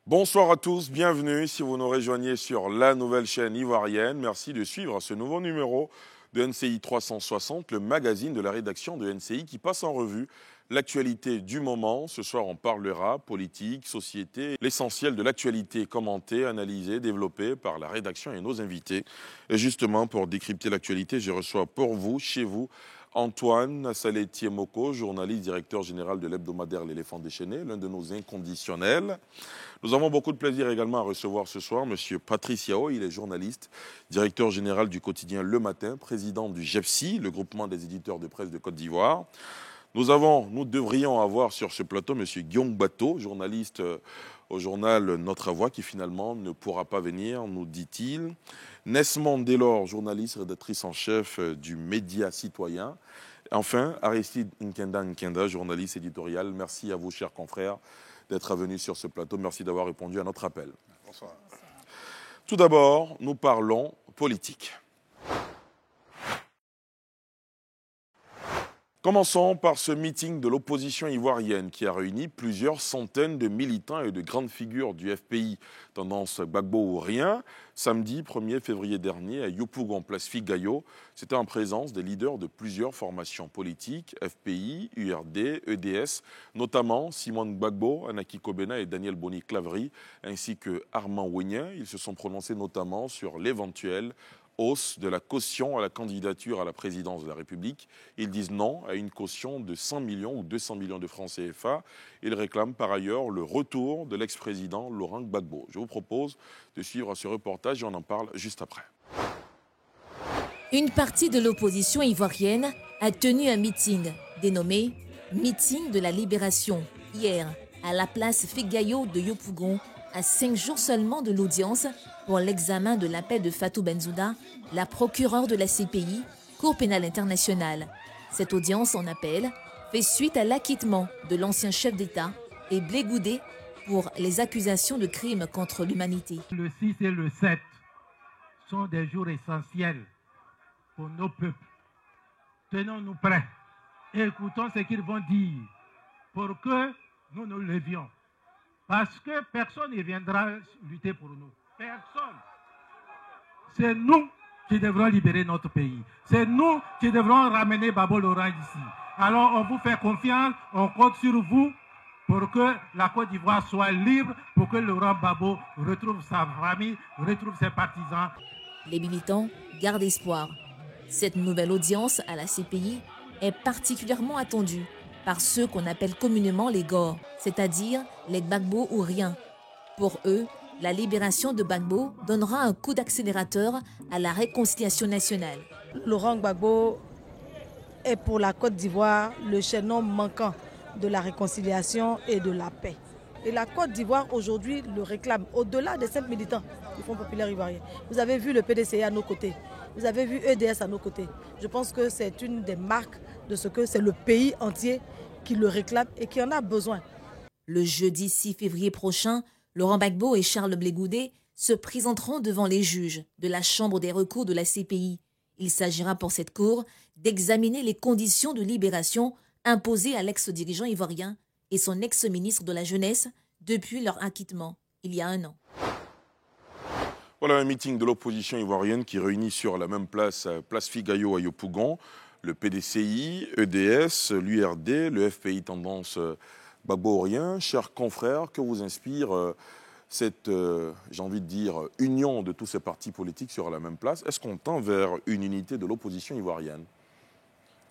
Bonsoir à tous, bienvenue si vous nous rejoignez sur la nouvelle chaîne ivoirienne. Merci de suivre ce nouveau numéro de NCI 360, le magazine de la rédaction de NCI qui passe en revue l'actualité du moment. Ce soir, on parlera politique, société, l'essentiel de l'actualité commentée, analysée, développée par la rédaction et nos invités. Et justement, pour décrypter l'actualité, je reçois pour vous, chez vous, Antoine Saletier-Moko, journaliste, directeur général de l'hebdomadaire L'éléphant déchaîné, l'un de nos inconditionnels. Nous avons beaucoup de plaisir également à recevoir ce soir M. Patrice Yao, il est journaliste, directeur général du quotidien Le Matin, président du GEPSI, le groupement des éditeurs de presse de Côte d'Ivoire. Nous devrions avoir sur ce plateau M. Guillaume Bateau, journaliste au journal Notre Voix, qui finalement ne pourra pas venir, nous dit-il. Nesmond Delors, journaliste, rédactrice en chef du Média Citoyen. Enfin, Aristide Nkenda, journaliste éditorial. Merci à vous, chers confrères, d'être venus sur ce plateau. Merci d'avoir répondu à notre appel. Bonsoir. Tout d'abord, nous parlons politique. Commençons par ce meeting de l'opposition ivoirienne qui a réuni plusieurs centaines de militants et de grandes figures du FPI, tendance Gbagbo ou rien, samedi 1er février dernier à Yopougon, place Figayo. C'était en présence des leaders de plusieurs formations politiques, FPI, URD, EDS, notamment Simone Gbagbo, Anaki Kobena et Daniel Boni-Clavry, ainsi que Armand Ouenien. Ils se sont prononcés notamment sur l'éventuelle hausse de la caution à la candidature à la présidence de la République. Ils disent non à une caution de 100 millions ou 200 millions de francs CFA. Ils réclament par ailleurs le retour de l'ex-président Laurent Gbagbo. Je vous propose de suivre ce reportage et on en parle juste après. Une partie de l'opposition ivoirienne a tenu un meeting dénommé « Meeting de la Libération » hier à la place Figayo de Yopougon, à 5 jours seulement de l'audience pour l'examen de l'appel de Fatou Bensouda, la procureure de la CPI, Cour pénale internationale. Cette audience en appel fait suite à l'acquittement de l'ancien chef d'État et Blé Goudé pour les accusations de crimes contre l'humanité. Le 6 et le 7 sont des jours essentiels pour nos peuples. Tenons-nous prêts et écoutons ce qu'ils vont dire pour que nous nous levions. Parce que personne ne viendra lutter pour nous. Personne. C'est nous qui devrons libérer notre pays. C'est nous qui devrons ramener Babo Laurent ici. Alors on vous fait confiance, on compte sur vous pour que la Côte d'Ivoire soit libre, pour que Laurent Gbagbo retrouve sa famille, retrouve ses partisans. Les militants gardent espoir. Cette nouvelle audience à la CPI est particulièrement attendue par ceux qu'on appelle communément les Gors, c'est-à-dire les Gbagbo ou rien. Pour eux, la libération de Gbagbo donnera un coup d'accélérateur à la réconciliation nationale. Laurent Gbagbo est pour la Côte d'Ivoire le chaînon manquant de la réconciliation et de la paix. Et la Côte d'Ivoire aujourd'hui le réclame, au-delà des simples militants du Front populaire ivoirien. Vous avez vu le PDCI à nos côtés, vous avez vu EDS à nos côtés. Je pense que c'est une des marques de ce que c'est le pays entier qui le réclame et qui en a besoin. Le jeudi 6 février prochain, Laurent Gbagbo et Charles Blé Goudé se présenteront devant les juges de la Chambre des recours de la CPI. Il s'agira pour cette cour d'examiner les conditions de libération imposées à l'ex-dirigeant ivoirien et son ex-ministre de la Jeunesse depuis leur acquittement, il y a 1 an. Voilà un meeting de l'opposition ivoirienne qui réunit sur la même place, place Figayo à Yopougon, le PDCI, EDS, l'URD, le FPI tendance Gbagbo rien. Chers confrères, que vous inspire cette, j'ai envie de dire, union de tous ces partis politiques sur la même place? Est-ce qu'on tend vers une unité de l'opposition ivoirienne?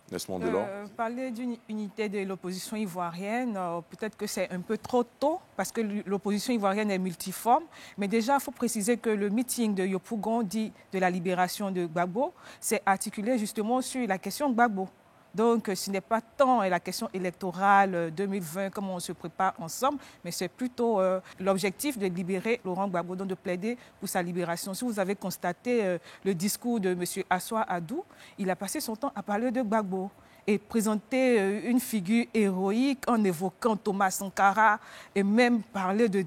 Nesmond Delors. Parler d'une unité de l'opposition ivoirienne, peut-être que c'est un peu trop tôt parce que l'opposition ivoirienne est multiforme. Mais déjà, il faut préciser que le meeting de Yopougon dit de la libération de Gbagbo, c'est articulé justement sur la question Gbagbo. Donc, ce n'est pas tant la question électorale 2020, comment on se prépare ensemble, mais c'est plutôt l'objectif de libérer Laurent Gbagbo, donc de plaider pour sa libération. Si vous avez constaté le discours de M. Assoua Adou, il a passé son temps à parler de Gbagbo et présenter une figure héroïque en évoquant Thomas Sankara et même parler de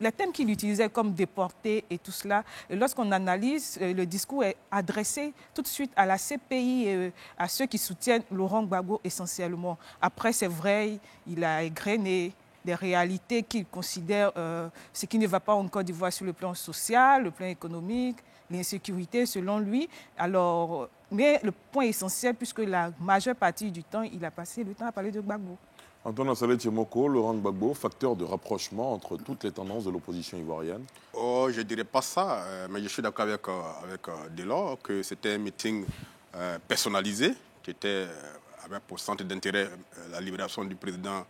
les thèmes qu'il utilisait comme déporté et tout cela, lorsqu'on analyse, le discours est adressé tout de suite à la CPI et à ceux qui soutiennent Laurent Gbagbo essentiellement. Après, c'est vrai, il a égrené des réalités qu'il considère ce qui ne va pas en Côte d'Ivoire sur le plan social, le plan économique, l'insécurité selon lui. Alors, mais le point essentiel, puisque la majeure partie du temps, il a passé le temps à parler de Gbagbo. Antoine Assalé Tiemoko, Laurent Gbagbo, facteur de rapprochement entre toutes les tendances de l'opposition ivoirienne? Oh, je ne dirais pas ça, mais je suis d'accord avec Delors que c'était un meeting personnalisé qui avait pour centre d'intérêt la libération du président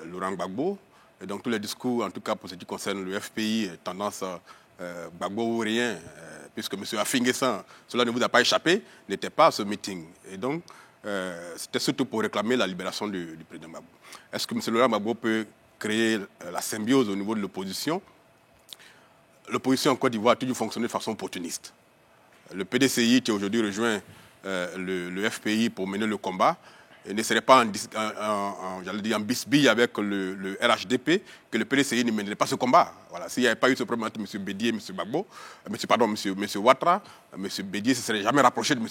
Laurent Gbagbo. Et donc tous les discours, en tout cas pour ce qui concerne le FPI, tendance Gbagbo ou rien, puisque M. Afinguessan, cela ne vous a pas échappé, n'était pas à ce meeting. Et donc, c'était surtout pour réclamer la libération du président Gbagbo. Est-ce que M. Laurent Gbagbo peut créer la symbiose au niveau de l'opposition? L'opposition en Côte d'Ivoire a toujours fonctionné de façon opportuniste. Le PDCI qui aujourd'hui rejoint le FPI pour mener le combat et ne serait pas en bisbille avec le RHDP que le PDCI ne mènerait pas ce combat. Voilà. S'il n'y avait pas eu ce problème entre M. Bédier et M. Gbagbo, M. Ouattara, M. Bédier ne se serait jamais rapproché de M.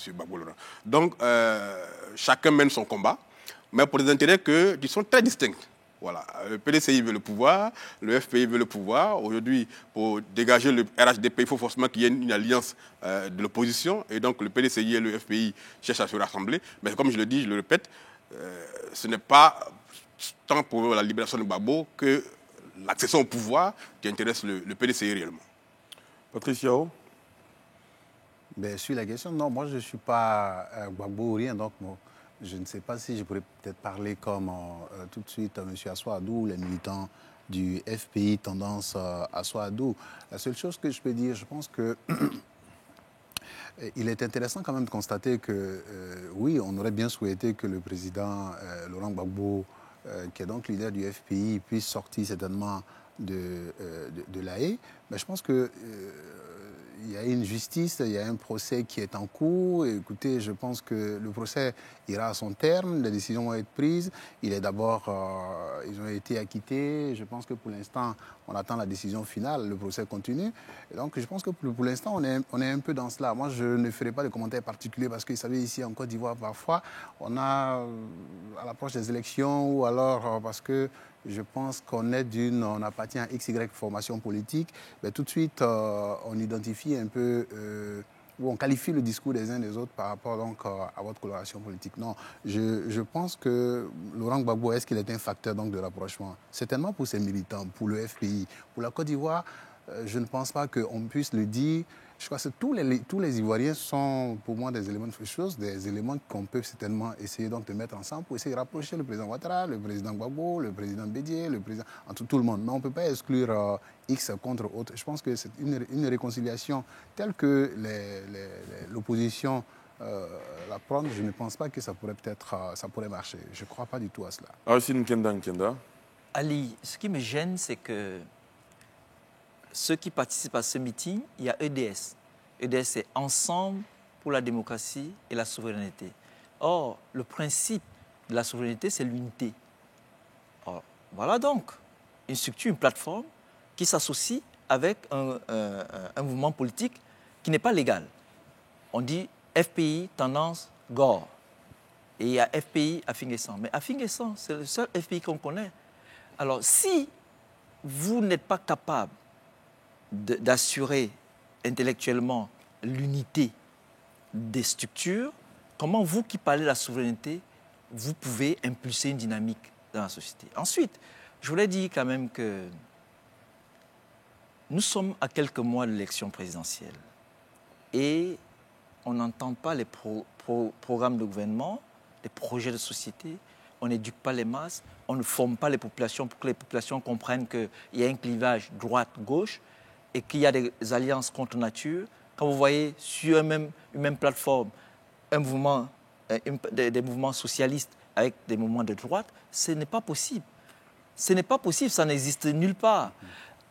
Gbagbo Laurent. Donc, chacun mène son combat, mais pour des intérêts qui sont très distincts. Voilà. Le PDCI veut le pouvoir, le FPI veut le pouvoir. Aujourd'hui, pour dégager le RHDP, il faut forcément qu'il y ait une alliance de l'opposition. Et donc, le PDCI et le FPI cherchent à se rassembler. Mais comme je le dis, je le répète, ce n'est pas tant pour la libération de Gbagbo que l'accession au pouvoir qui intéresse le PDCI réellement. Patrice Yao? Sur la question, non, moi je ne suis pas Gbagbo ou rien, donc je ne sais pas si je pourrais peut-être parler comme tout de suite M. Assoadou, les militants du FPI tendance Assoadou. La seule chose que je peux dire, je pense que il est intéressant quand même de constater que, oui, on aurait bien souhaité que le président Laurent Gbagbo, qui est donc leader du FPI, puisse sortir certainement de l'AE. Mais je pense que il y a une justice, il y a un procès qui est en cours. Et écoutez, je pense que le procès ira à son terme, les décisions vont être prises. Ils ont été acquittés. Je pense que pour l'instant, on attend la décision finale. Le procès continue. Et donc, je pense que pour l'instant, on est un peu dans cela. Moi, je ne ferai pas de commentaires particuliers parce que, vous savez, ici en Côte d'Ivoire, parfois, on a, à l'approche des élections ou alors parce que je pense qu'on appartient à XY formation politique, mais tout de suite, on identifie un peu, ou on qualifie le discours des uns des autres par rapport donc à votre coloration politique. Non, je pense que Laurent Gbagbo, est-ce qu'il est un facteur donc de rapprochement? Certainement pour ses militants, pour le FPI. Pour la Côte d'Ivoire, je ne pense pas qu'on puisse le dire. Je crois que tous les Ivoiriens sont pour moi des éléments de choses, des éléments qu'on peut certainement essayer donc de mettre ensemble pour essayer de rapprocher le président Ouattara, le président Gbagbo, le président Bédier, le président, entre tout le monde. Mais on ne peut pas exclure X contre autre. Je pense que c'est une réconciliation telle que l'opposition la prendre. Je ne pense pas que ça pourrait marcher. Je ne crois pas du tout à cela. Aristide Nkenda. Ali, ce qui me gêne, c'est que ceux qui participent à ce meeting, il y a EDS. EDS, c'est Ensemble pour la démocratie et la souveraineté. Or, le principe de la souveraineté, c'est l'unité. Or, voilà donc une structure, une plateforme qui s'associe avec un mouvement politique qui n'est pas légal. On dit FPI, tendance, Gore. Et il y a FPI, Afinguessan. Mais Afinguessan, c'est le seul FPI qu'on connaît. Alors, si vous n'êtes pas capable d'assurer intellectuellement l'unité des structures, comment vous qui parlez de la souveraineté, vous pouvez impulser une dynamique dans la société? Ensuite, je voulais dire quand même que nous sommes à quelques mois de l'élection présidentielle et on n'entend pas les programmes de gouvernement, les projets de société, on n'éduque pas les masses, on ne forme pas les populations pour que les populations comprennent qu'il y a un clivage droite-gauche et qu'il y a des alliances contre nature. Quand vous voyez sur une même plateforme des mouvements socialistes avec des mouvements de droite, ce n'est pas possible. Ce n'est pas possible, ça n'existe nulle part.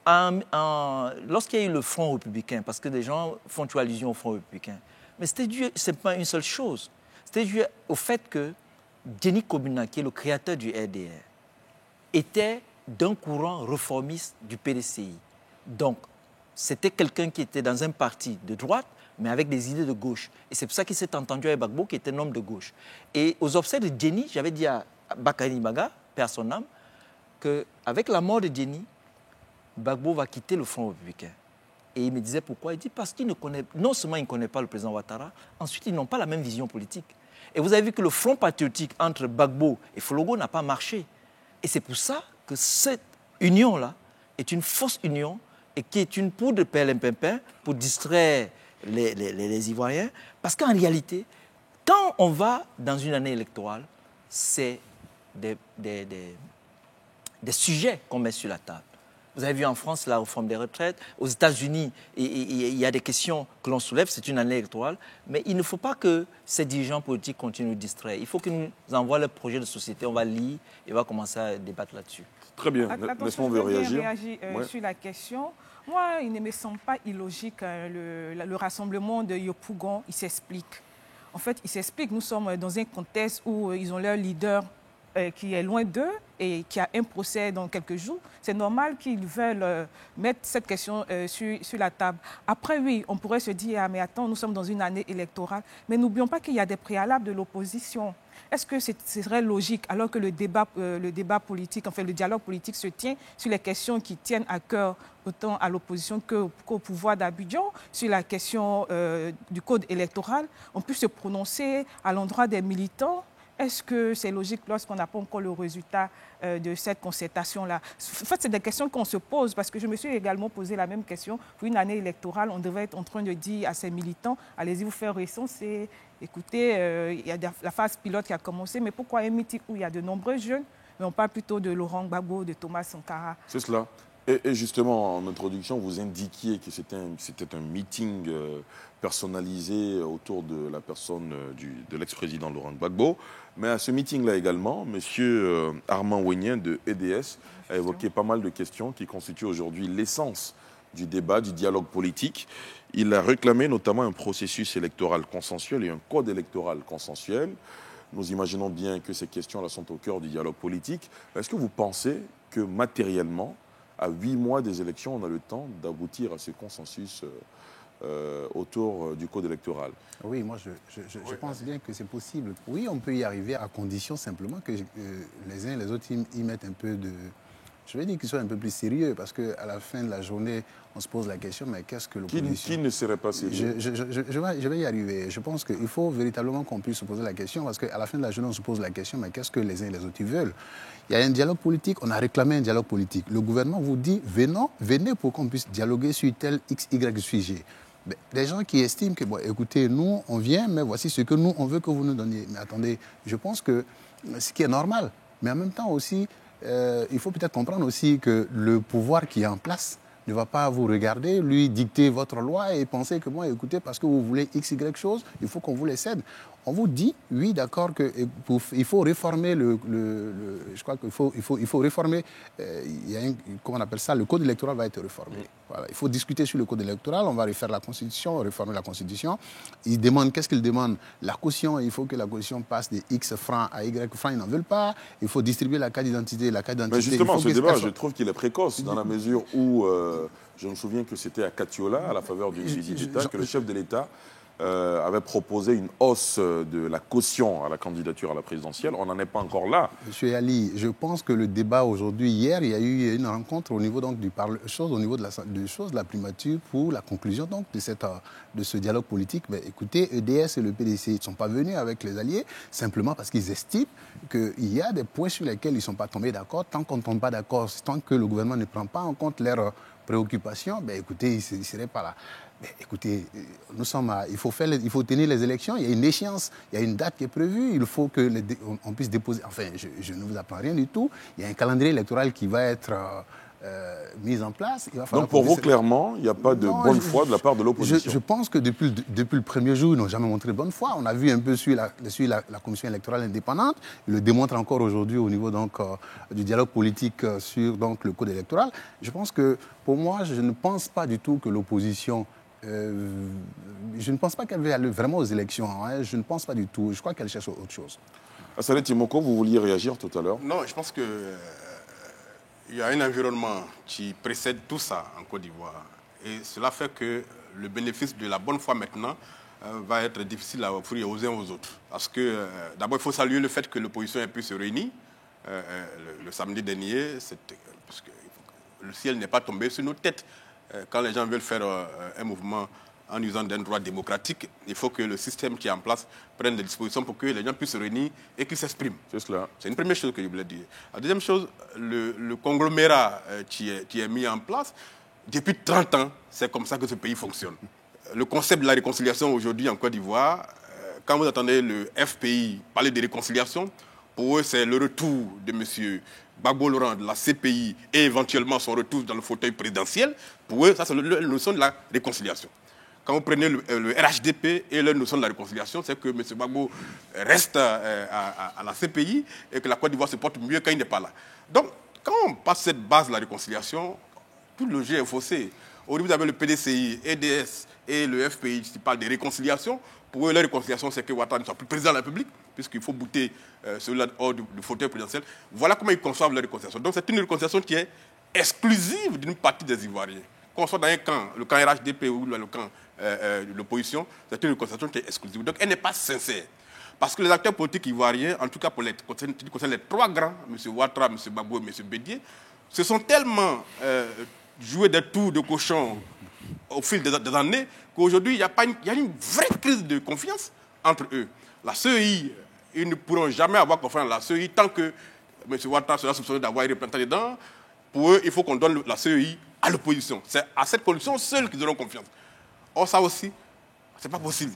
Lorsqu'il y a eu le Front républicain, parce que des gens font toujours allusion au Front républicain, mais c'était dû, c'est pas une seule chose, c'était dû au fait que Denis Kobina, qui est le créateur du RDR, était d'un courant réformiste du PDCI. Donc, c'était quelqu'un qui était dans un parti de droite, mais avec des idées de gauche. Et c'est pour ça qu'il s'est entendu avec Gbagbo, qui était un homme de gauche. Et aux obsèques de Denis, j'avais dit à Bakary Maga, père son âme, qu'avec la mort de Diény, Gbagbo va quitter le Front républicain. Et il me disait pourquoi. Il dit parce qu'il ne connaît, non seulement il ne connaît pas le président Ouattara, ensuite ils n'ont pas la même vision politique. Et vous avez vu que le front patriotique entre Gbagbo et Fologo n'a pas marché. Et c'est pour ça que cette union-là est une fausse union et qui est une poudre de perlimpinpin pour distraire les Ivoiriens. Parce qu'en réalité, quand on va dans une année électorale, c'est des sujets qu'on met sur la table. Vous avez vu en France la réforme des retraites. Aux États-Unis, il y a des questions que l'on soulève. C'est une année électorale. Mais il ne faut pas que ces dirigeants politiques continuent de distraire. Il faut qu'ils nous envoient leurs projets de société. On va lire et on va commencer à débattre là-dessus. Très bien. Laisse-moi réagir. Sur la question. Moi, il ne me semble pas illogique le rassemblement de Yopougon. Il s'explique. En fait, il s'explique. Nous sommes dans un contexte où ils ont leur leader qui est loin d'eux et qui a un procès dans quelques jours, c'est normal qu'ils veulent mettre cette question sur la table. Après, oui, on pourrait se dire, ah, mais attends, nous sommes dans une année électorale, mais n'oublions pas qu'il y a des préalables de l'opposition. Est-ce que ce serait logique, alors que le débat politique, enfin le dialogue politique se tient sur les questions qui tiennent à cœur autant à l'opposition qu'au pouvoir d'Abidjan, sur la question du code électoral, on peut se prononcer à l'endroit des militants? Est-ce que c'est logique lorsqu'on n'a pas encore le résultat de cette concertation-là? En fait, c'est des questions qu'on se pose parce que je me suis également posé la même question. Pour une année électorale, on devrait être en train de dire à ces militants, allez-y vous faire recenser. Écoutez, il y a la phase pilote qui a commencé, mais pourquoi un meeting où il y a de nombreux jeunes, mais on parle plutôt de Laurent Gbagbo, de Thomas Sankara? C'est cela. Et justement, en introduction, vous indiquiez que c'était un meeting personnalisé autour de la personne de l'ex-président Laurent Gbagbo. Mais à ce meeting-là également, M. Armand Ouenien de EDS a évoqué pas mal de questions qui constituent aujourd'hui l'essence du débat, du dialogue politique. Il a réclamé notamment un processus électoral consensuel et un code électoral consensuel. Nous imaginons bien que ces questions-là sont au cœur du dialogue politique. Est-ce que vous pensez que matériellement, à 8 mois des élections, on a le temps d'aboutir à ce consensus autour du code électoral? Oui, moi je pense bien que c'est possible. Oui, on peut y arriver à condition simplement que les uns et les autres y mettent un peu de... Je vais dire qu'ils soient un peu plus sérieux parce qu'à la fin de la journée, on se pose la question, mais qu'est-ce que l'opposition... Qui ne serait pas sérieux? Je vais y arriver. Je pense qu'il faut véritablement qu'on puisse se poser la question parce qu'à la fin de la journée, on se pose la question, mais qu'est-ce que les uns et les autres ils veulent? Il y a un dialogue politique, on a réclamé un dialogue politique. Le gouvernement vous dit, venez pour qu'on puisse dialoguer sur tel X, Y sujet. Des gens qui estiment que, bon, écoutez, nous, on vient, mais voici ce que nous, on veut que vous nous donniez. Mais attendez, je pense que ce qui est normal, mais en même temps aussi, il faut peut-être comprendre aussi que le pouvoir qui est en place ne va pas vous regarder, lui dicter votre loi et penser que, bon, écoutez, parce que vous voulez X, Y chose, il faut qu'on vous les cède. On vous dit, oui, d'accord, qu'il faut réformer je crois qu'il faut réformer, comment on appelle ça, le code électoral va être réformé. Voilà, il faut discuter sur le code électoral, on va refaire la Constitution, réformer la Constitution. Ils demandent, qu'est-ce qu'ils demandent? La caution, il faut que la caution passe de X francs à Y francs, ils n'en veulent pas. Il faut distribuer la carte d'identité. Mais justement, ce débat, je trouve qu'il est précoce, dans la mesure où, je me souviens que c'était à Katiola, à la faveur du digital, que le chef de l'État avait proposé une hausse de la caution à la candidature à la présidentielle. On n'en est pas encore là. Monsieur Ali, je pense que le débat aujourd'hui, hier, il y a eu une rencontre au niveau, donc, au niveau de la primature pour la conclusion donc, de ce dialogue politique. Mais écoutez, EDS et le PDC ne sont pas venus avec les alliés simplement parce qu'ils estiment qu'il y a des points sur lesquels ils ne sont pas tombés d'accord. Tant qu'on ne tombe pas d'accord, tant que le gouvernement ne prend pas en compte leurs préoccupations, ben, écoutez, ils ne seraient pas là. Mais écoutez, il faut tenir les élections, il y a une échéance, il y a une date qui est prévue, il faut qu'on puisse déposer, enfin je ne vous apprends rien du tout, il y a un calendrier électoral qui va être mis en place. Donc pour vous, clairement, il n'y a pas de bonne foi de la part de l'opposition? Je pense que depuis le premier jour, ils n'ont jamais montré bonne foi. On a vu un peu sur la commission électorale indépendante, ils le démontrent encore aujourd'hui au niveau donc, du dialogue politique sur donc, le code électoral. Je pense que, pour moi, je ne pense pas du tout que l'opposition... je ne pense pas qu'elle veut aller vraiment aux élections. Hein. Je ne pense pas du tout. Je crois qu'elle cherche autre chose. Assalé Timoko, vous vouliez réagir tout à l'heure? Non, je pense que il y a un environnement qui précède tout ça en Côte d'Ivoire. Et cela fait que le bénéfice de la bonne foi maintenant va être difficile à offrir aux uns aux autres. Parce que d'abord, il faut saluer le fait que l'opposition ait pu se réunir le samedi dernier, parce que le ciel n'est pas tombé sur nos têtes. Quand les gens veulent faire un mouvement en usant d'un droit démocratique, il faut que le système qui est en place prenne des dispositions pour que les gens puissent se réunir et qu'ils s'expriment. C'est cela. C'est une première chose que je voulais dire. La deuxième chose, le conglomérat qui est mis en place, depuis 30 ans, c'est comme ça que ce pays fonctionne. Le concept de la réconciliation aujourd'hui en Côte d'Ivoire, quand vous entendez le FPI parler de réconciliation, pour eux, c'est le retour de M. Gbagbo Laurent de la CPI et éventuellement son retour dans le fauteuil présidentiel. Pour eux, ça, c'est la notion de la réconciliation. Quand vous prenez le RHDP et la notion de la réconciliation, c'est que M. Gbagbo reste à la CPI et que la Côte d'Ivoire se porte mieux quand il n'est pas là. Donc, quand on passe cette base de la réconciliation, tout le jeu est faussé. Aujourd'hui, vous avez le PDCI, EDS et le FPI qui parlent de réconciliation. Pour eux, la réconciliation, c'est que Ouattara ne soit plus président de la République, puisqu'il faut bouter celui-là hors du fauteuil présidentiel. Voilà comment ils conçoivent la réconciliation. Donc, c'est une réconciliation qui est exclusive d'une partie des Ivoiriens. Qu'on soit dans un camp, le camp RHDP ou le camp de l'opposition, c'est une réconciliation qui est exclusive. Donc, elle n'est pas sincère. Parce que les acteurs politiques ivoiriens, en tout cas pour les trois grands, M. Ouattara, M. Gbagbo et M. Bédié, se sont tellement joués des tours de cochon au fil des années qu'aujourd'hui, il y a une vraie crise de confiance entre eux. La CEI, ils ne pourront jamais avoir confiance dans la CEI tant que M. Ouattara sera soupçonné d'avoir été représentant dedans. Pour eux, il faut qu'on donne la CEI à l'opposition. C'est à cette condition seule qu'ils auront confiance. Or, ça aussi, ce n'est pas possible.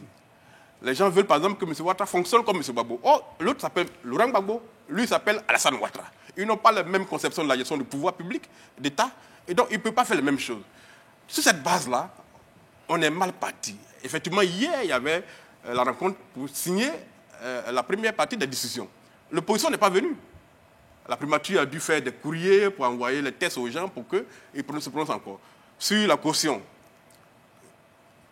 Les gens veulent, par exemple, que M. Ouattara fonctionne comme M. Gbagbo. Or, l'autre s'appelle Laurent Gbagbo, lui s'appelle Alassane Ouattara. Ils n'ont pas la même conception de la gestion du pouvoir public, d'État, et donc ils ne peuvent pas faire les mêmes choses. Sur cette base-là, on est mal parti. Effectivement, hier, il y avait la rencontre pour signer la première partie des discussions. L'opposition n'est pas venue. La primature a dû faire des courriers pour envoyer les tests aux gens pour qu'ils se prononcent encore. Sur la caution,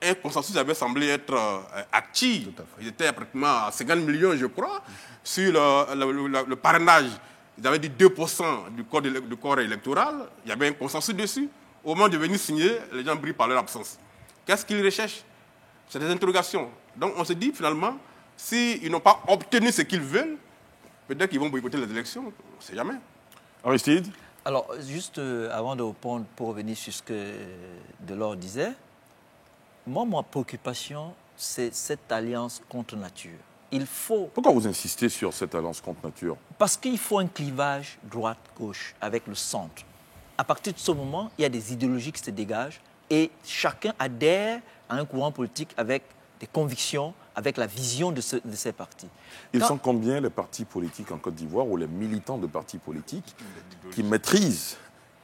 un consensus avait semblé être acquis. Ils étaient pratiquement à 50 millions, je crois. Sur le parrainage, ils avaient dit 2% du corps électoral. Il y avait un consensus dessus. Au moment de venir signer, les gens brillent par leur absence. Qu'est-ce qu'ils recherchent? C'est des interrogations. Donc on se dit finalement, s'ils n'ont pas obtenu ce qu'ils veulent, peut-être qu'ils vont boycotter les élections. On ne sait jamais. Aristide? Alors, juste avant de répondre, pour revenir sur ce que Delors disait, moi, ma préoccupation, c'est cette alliance contre nature. Il faut... Pourquoi vous insistez sur cette alliance contre nature? Parce qu'il faut un clivage droite-gauche avec le centre. À partir de ce moment, il y a des idéologies qui se dégagent et chacun adhère à un courant politique avec des convictions, avec la vision de ces partis. Ils sont combien les partis politiques en Côte d'Ivoire ou les militants de partis politiques qui maîtrisent,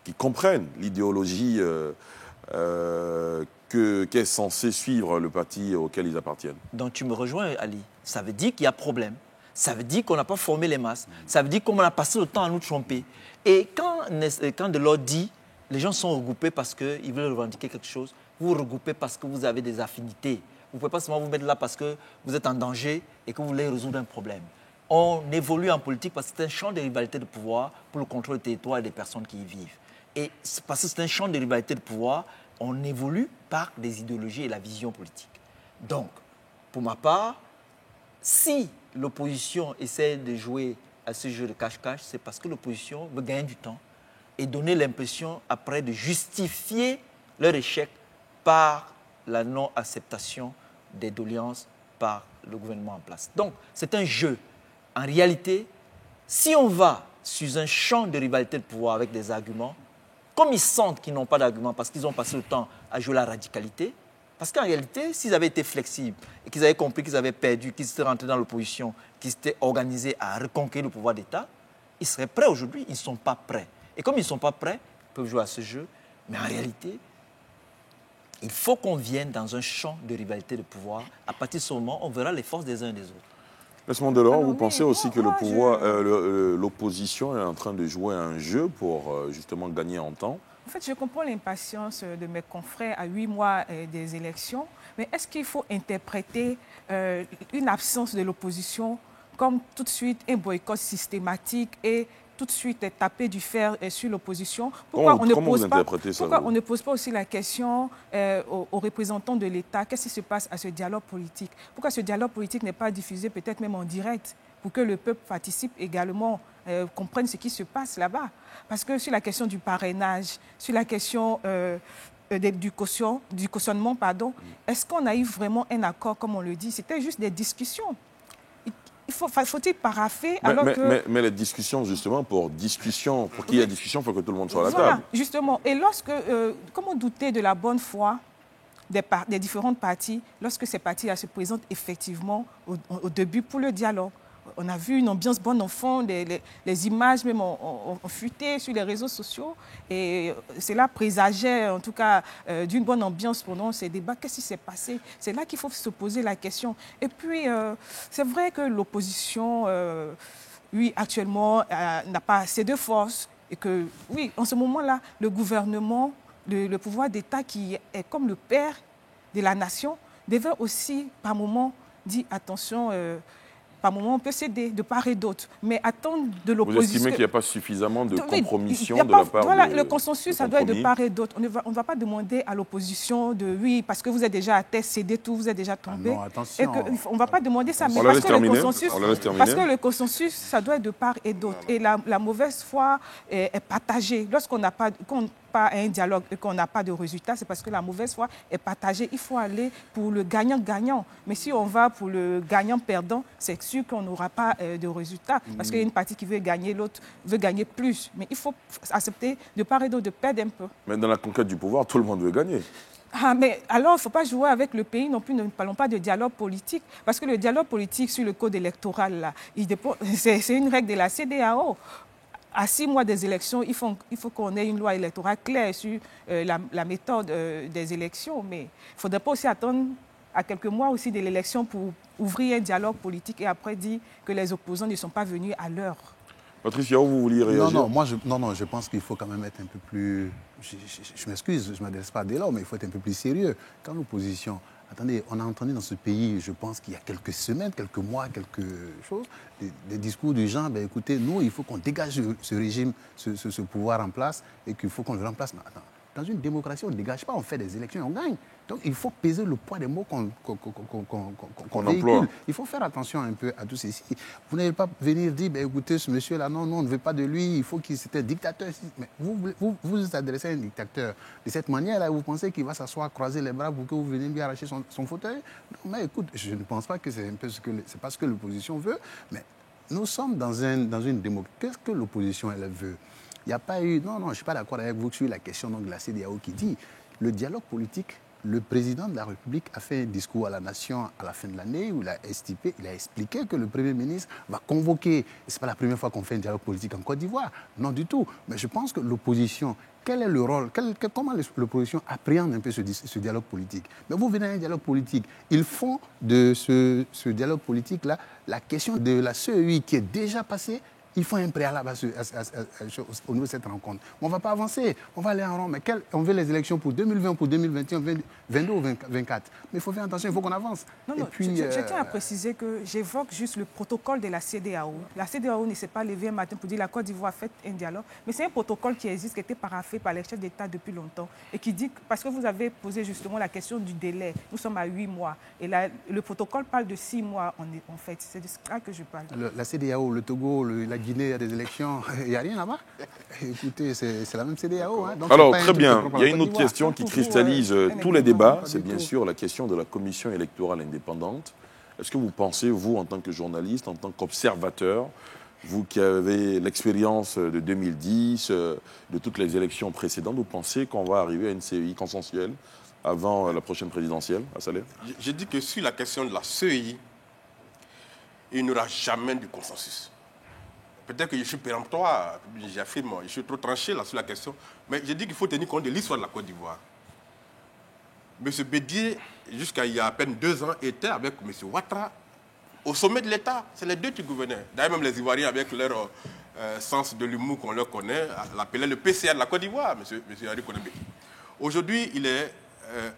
qui comprennent l'idéologie qu'est censé suivre le parti auquel ils appartiennent? Donc tu me rejoins, Ali. Ça veut dire qu'il y a problème. Ça veut dire qu'on n'a pas formé les masses. Ça veut dire qu'on a passé le temps à nous tromper. Et quand Delors dit, les gens sont regroupés parce qu'ils veulent revendiquer quelque chose, vous vous regroupez parce que vous avez des affinités. Vous ne pouvez pas seulement vous mettre là parce que vous êtes en danger et que vous voulez résoudre un problème. On évolue en politique parce que c'est un champ de rivalité de pouvoir pour le contrôle du territoire et des personnes qui y vivent. Et parce que c'est un champ de rivalité de pouvoir, on évolue par des idéologies et la vision politique. Donc, pour ma part, si l'opposition essaie de jouer à ce jeu de cache-cache, c'est parce que l'opposition veut gagner du temps et donner l'impression après de justifier leur échec par la non-acceptation des doléances par le gouvernement en place. Donc, c'est un jeu. En réalité, si on va sur un champ de rivalité de pouvoir avec des arguments, comme ils sentent qu'ils n'ont pas d'arguments parce qu'ils ont passé le temps à jouer la radicalité, parce qu'en réalité, s'ils avaient été flexibles et qu'ils avaient compris qu'ils avaient perdu, qu'ils étaient rentrés dans l'opposition, qu'ils s'étaient organisés à reconquérir le pouvoir d'État, ils seraient prêts aujourd'hui. Ils ne sont pas prêts. Et comme ils ne sont pas prêts, ils peuvent jouer à ce jeu. Mais en réalité, il faut qu'on vienne dans un champ de rivalité de pouvoir. À partir de ce moment, on verra les forces des uns et des autres. Laisse-moi Delors, vous pensez aussi que l'opposition est en train de jouer un jeu pour justement gagner en temps? En fait, je comprends l'impatience de mes confrères à 8 mois des élections, mais est-ce qu'il faut interpréter une absence de l'opposition comme tout de suite un boycott systématique et tout de suite taper du fer sur l'opposition? Pourquoi on ne pose pas aussi la question aux représentants de l'État? Qu'est-ce qui se passe à ce dialogue politique? Pourquoi ce dialogue politique n'est pas diffusé peut-être même en direct pour que le peuple participe également comprennent ce qui se passe là-bas. Parce que sur la question du parrainage, sur la question du cautionnement, est-ce qu'on a eu vraiment un accord, comme on le dit? C'était juste des discussions. Faut-il paraffer mais les discussions, justement, pour qu'il y ait discussion, il faut que tout le monde soit à la table. Justement. Et comment douter de la bonne foi des différentes parties lorsque ces parties-là se présentent effectivement au début pour le dialogue? On a vu une ambiance bonne enfant, les images même ont fuité sur les réseaux sociaux et cela présageait en tout cas d'une bonne ambiance pendant ces débats. Qu'est-ce qui s'est passé? C'est là qu'il faut se poser la question. Et puis, c'est vrai que l'opposition, oui, actuellement, n'a pas assez de force et que, oui, en ce moment-là, le gouvernement, le pouvoir d'État qui est comme le père de la nation, devait aussi, par moment, dire attention. Par moment, on peut céder de part et d'autre, mais attendre de l'opposition... Vous estimez qu'il n'y a pas suffisamment de compromission de la part Voilà, le consensus, ça doit être de part et d'autre. On ne va pas demander à l'opposition de, oui, parce que vous êtes déjà à terre, cédez tout, vous êtes déjà tombé. Non, attention. On ne va pas demander ça, mais parce que le consensus, ça doit être de part et d'autre. Et la mauvaise foi est partagée. Lorsqu'on n'a pas un dialogue et qu'on n'a pas de résultat, c'est parce que la mauvaise foi est partagée. Il faut aller pour le gagnant-gagnant. Mais si on va pour le gagnant-perdant, c'est sûr qu'on n'aura pas de résultat. Parce qu'il y a une partie qui veut gagner, l'autre veut gagner plus. Mais il faut accepter de part et d'autre de perdre un peu. Mais dans la conquête du pouvoir, tout le monde veut gagner. Mais alors, il ne faut pas jouer avec le pays non plus, ne parlons pas de dialogue politique. Parce que le dialogue politique sur le code électoral, là, c'est une règle de la CEDEAO. À 6 mois des élections, il faut qu'on ait une loi électorale claire sur la méthode des élections. Mais il ne faudrait pas aussi attendre à quelques mois aussi de l'élection pour ouvrir un dialogue politique et après dire que les opposants ne sont pas venus à l'heure. Patricia, vous vouliez réagir? Non, je pense qu'il faut quand même être un peu plus... Je m'excuse, je ne m'adresse pas à Delors, mais il faut être un peu plus sérieux. Quand l'opposition... Attendez, on a entendu dans ce pays, je pense qu'il y a quelques semaines, quelques mois, quelque chose, des discours du genre, ben écoutez, nous, il faut qu'on dégage ce régime, ce pouvoir en place, et qu'il faut qu'on le remplace. Non, attends. Dans une démocratie, on ne dégage pas, on fait des élections et on gagne. Donc il faut peser le poids des mots qu'on emploie. Il faut faire attention un peu à tout ceci. Vous n'allez pas venir dire, ben, écoutez, ce monsieur-là, non, on ne veut pas de lui, il faut qu'il soit un dictateur. Mais vous adressez à un dictateur de cette manière-là, vous pensez qu'il va s'asseoir, croiser les bras pour que vous veniez lui arracher son fauteuil? Non, mais écoute, je ne pense pas que c'est un peu c'est pas ce que l'opposition veut, mais nous sommes dans une démocratie. Qu'est-ce que l'opposition, elle veut? Il n'y a pas eu... Non, je ne suis pas d'accord avec vous sur la question de la CEDEAO qui dit le dialogue politique. Le président de la République a fait un discours à la nation à la fin de l'année où il a expliqué que le Premier ministre va convoquer. Ce n'est pas la première fois qu'on fait un dialogue politique en Côte d'Ivoire. Non du tout. Mais je pense que l'opposition, quel est le rôle? Comment l'opposition appréhende un peu ce dialogue politique? Mais vous venez à un dialogue politique. Ils font de ce dialogue politique-là la question de la CEI qui est déjà passée. Il faut un préalable au niveau de cette rencontre. On ne va pas avancer, on va aller en rond. Mais on veut les élections pour 2020, pour 2021, 2022 ou 2024. Mais il faut faire attention, il faut qu'on avance. Non, je tiens à préciser que j'évoque juste le protocole de la CEDEAO. La CEDEAO ne s'est pas levée un matin pour dire la Côte d'Ivoire fait un dialogue. Mais c'est un protocole qui existe, qui a été paraphé par les chefs d'État depuis longtemps. Et qui dit, parce que vous avez posé justement la question du délai, nous sommes à 8 mois. Et là, le protocole parle de 6 mois en fait. C'est de ça que je parle. La CEDEAO, le Togo, la Guinée, il y a des élections, il n'y a rien là-bas. Écoutez, c'est la même CEDEAO. Hein. Donc, alors, très bien. Il y a une autre question qui cristallise tous les débats. C'est bien sûr la question de la commission électorale indépendante. Est-ce que vous pensez, vous, en tant que journaliste, en tant qu'observateur, vous qui avez l'expérience de 2010, de toutes les élections précédentes, vous pensez qu'on va arriver à une CEI consensuelle avant la prochaine présidentielle à Salé? Je dis que sur la question de la CEI, il n'y aura jamais de consensus. Peut-être que je suis péremptoire, j'affirme, je suis trop tranché là sur la question, mais je dis qu'il faut tenir compte de l'histoire de la Côte d'Ivoire. M. Bédier, jusqu'à il y a à peine 2 ans, était avec M. Ouattara au sommet de l'État. C'est les deux qui gouvernaient. D'ailleurs, même les Ivoiriens, avec leur sens de l'humour qu'on leur connaît, l'appelaient le PCA de la Côte d'Ivoire, M. Henri Konébé. Aujourd'hui, il est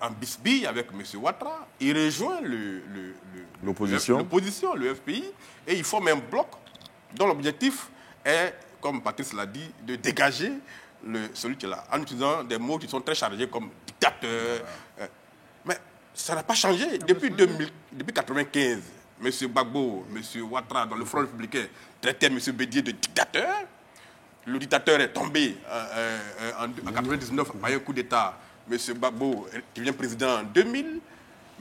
en bisbille avec M. Ouattara. Il rejoint l'opposition, le FPI, et il forme un bloc dont l'objectif est, comme Patrice l'a dit, de dégager celui qui est là, en utilisant des mots qui sont très chargés comme dictateur. Mais ça n'a pas changé. Depuis 1995, M. Gbagbo, M. Ouattara, dans le Front républicain, traitaient M. Bédié de dictateur. Le dictateur est tombé en 1999 par un coup d'État. M. Gbagbo devient président en 2000.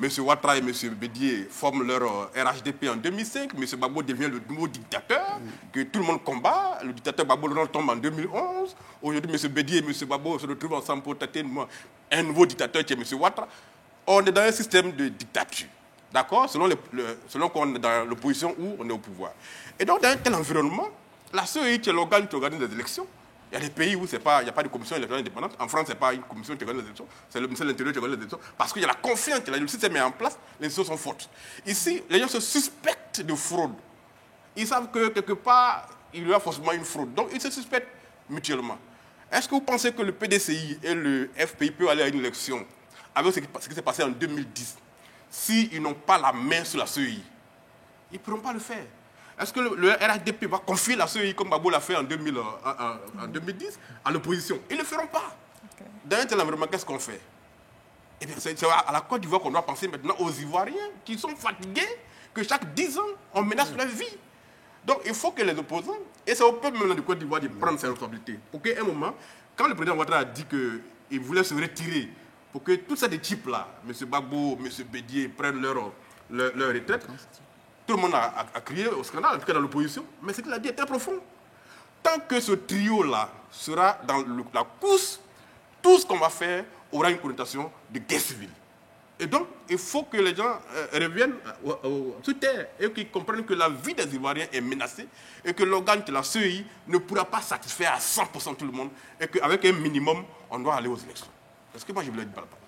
M. Ouattara et M. Bédié forment leur RHDP en 2005. M. Gbagbo devient le nouveau dictateur que tout le monde combat. Le dictateur Gbagbo tombe en 2011. Aujourd'hui, M. Bédié et M. Gbagbo se retrouvent ensemble pour traiter un nouveau dictateur qui est M. Ouattara. On est dans un système de dictature. D'accord, selon qu'on est dans l'opposition ou on est au pouvoir. Et donc, dans un tel environnement, la CEI, qui est l'organe qui organise les élections, il y a des pays où il n'y a pas de commission électorale indépendante. En France, ce n'est pas une commission qui organise les élections, c'est le ministère de l'Intérieur qui organise les élections, parce qu'il y a la confiance que le système est en place, les élections sont fortes. Ici, les gens se suspectent de fraude. Ils savent que quelque part, il y a forcément une fraude. Donc, ils se suspectent mutuellement. Est-ce que vous pensez que le PDCI et le FPI peuvent aller à une élection avec ce qui s'est passé en 2010 s'ils n'ont pas la main sur la CEI? Ils ne pourront pas le faire. Est-ce que le RHDP va confier la CEI comme Gbagbo l'a fait en 2010 à l'opposition? Ils ne le feront pas. Okay. Dans un tel environnement, qu'est-ce qu'on fait? Eh bien, c'est à la Côte d'Ivoire qu'on doit penser maintenant aux Ivoiriens qui sont fatigués, que chaque 10 ans, on menace leur vie. Donc, il faut que les opposants, et c'est au peuple maintenant de Côte d'Ivoire de prendre ses responsabilités. Pour qu'à un moment, quand le président Ouattara a dit qu'il voulait se retirer, pour que tous ces types-là, M. Gbagbo, M. Bédié, prennent leur retraite, tout le monde a crié au scandale, en tout cas dans l'opposition, mais ce qu'il a dit est très profond. Tant que ce trio-là sera dans la course, tout ce qu'on va faire aura une connotation de guerre civile. Et donc, il faut que les gens reviennent sur terre et qu'ils comprennent que la vie des Ivoiriens est menacée et que l'organe de la CEI ne pourra pas satisfaire à 100% tout le monde et qu'avec un minimum, on doit aller aux élections. Parce que moi, je voulais dire par rapport.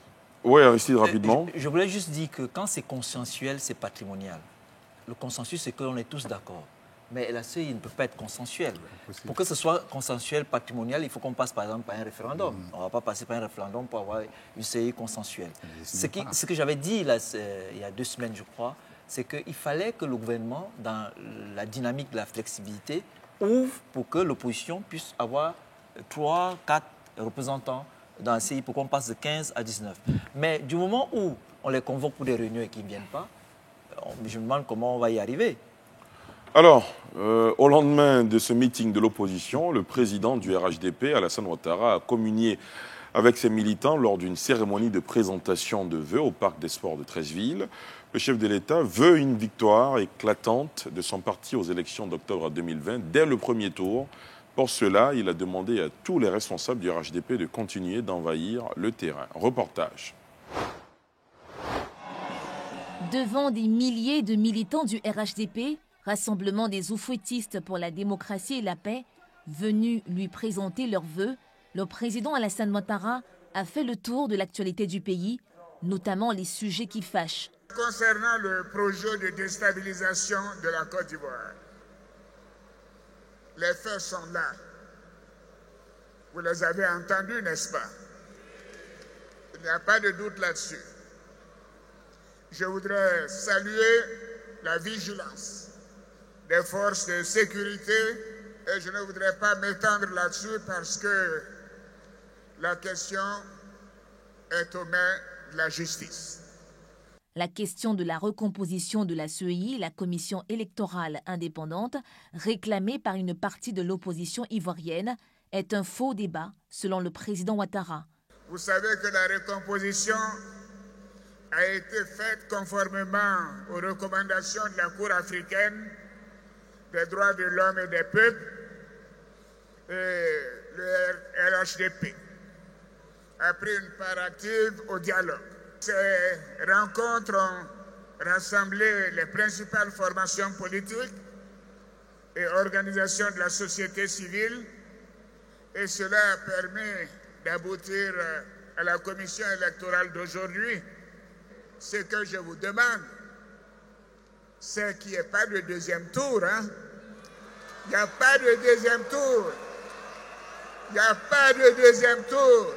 Oui, Aristide, rapidement. Je voulais juste dire que quand c'est consensuel, c'est patrimonial. Le consensus, c'est qu'on est tous d'accord. Mais la CEI ne peut pas être consensuelle. Pour que ce soit consensuel, patrimonial, il faut qu'on passe par exemple par un référendum. On ne va pas passer par un référendum pour avoir une CEI consensuelle. Ce que j'avais dit là, il y a 2 semaines, je crois, c'est qu'il fallait que le gouvernement, dans la dynamique de la flexibilité, ouvre pour que l'opposition puisse avoir 3, 4 représentants dans la CEI pour qu'on passe de 15 à 19. Mais du moment où on les convoque pour des réunions et qu'ils ne viennent pas, je me demande comment on va y arriver. Alors, au lendemain de ce meeting de l'opposition, le président du RHDP, Alassane Ouattara, a communié avec ses militants lors d'une cérémonie de présentation de vœux au Parc des Sports de Treichville. Le chef de l'État veut une victoire éclatante de son parti aux élections d'octobre 2020 dès le premier tour. Pour cela, il a demandé à tous les responsables du RHDP de continuer d'envahir le terrain. Reportage. Devant des milliers de militants du RHDP, rassemblement des oufouettistes pour la démocratie et la paix, venus lui présenter leurs vœux, le président Alassane Ouattara a fait le tour de l'actualité du pays, notamment les sujets qui fâchent. Concernant le projet de déstabilisation de la Côte d'Ivoire, les faits sont là. Vous les avez entendus, n'est-ce pas? Il n'y a pas de doute là-dessus. Je voudrais saluer la vigilance des forces de sécurité et je ne voudrais pas m'étendre là-dessus parce que la question est aux mains de la justice. La question de la recomposition de la CEI, la commission électorale indépendante, réclamée par une partie de l'opposition ivoirienne, est un faux débat, selon le président Ouattara. Vous savez que la recomposition a été faite conformément aux recommandations de la Cour africaine des droits de l'homme et des peuples et le RHDP a pris une part active au dialogue. Ces rencontres ont rassemblé les principales formations politiques et organisations de la société civile et cela a permis d'aboutir à la commission électorale d'aujourd'hui. Ce que je vous demande, c'est qu'il n'y ait pas de deuxième tour. Il n'y a pas de deuxième tour. Il n'y a pas de deuxième tour.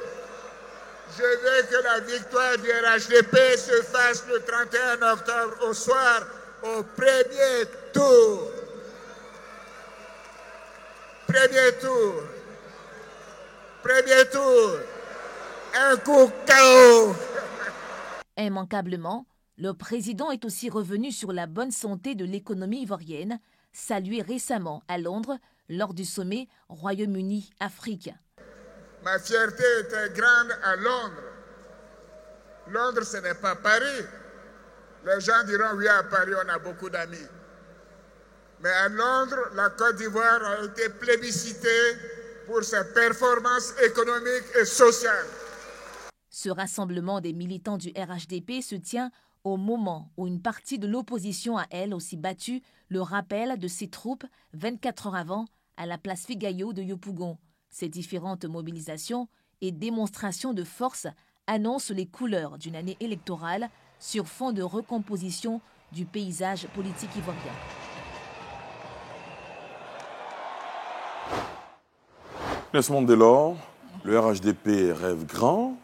Je veux que la victoire du RHDP se fasse le 31 octobre au soir, au premier tour. Premier tour. Premier tour. Un coup KO. Immanquablement, Le président est aussi revenu sur la bonne santé de l'économie ivoirienne, saluée récemment à Londres lors du sommet Royaume-Uni-Afrique. Ma fierté était grande à Londres. Londres, ce n'est pas Paris. Les gens diront, oui, à Paris, on a beaucoup d'amis. Mais à Londres, la Côte d'Ivoire a été plébiscitée pour ses performances économiques et sociales. Ce rassemblement des militants du RHDP se tient au moment où une partie de l'opposition a elle aussi battu le rappel de ses troupes 24 heures avant à la place Figayo de Yopougon. Ces différentes mobilisations et démonstrations de force annoncent les couleurs d'une année électorale sur fond de recomposition du paysage politique ivoirien. Nelson Mandela, le RHDP rêve grand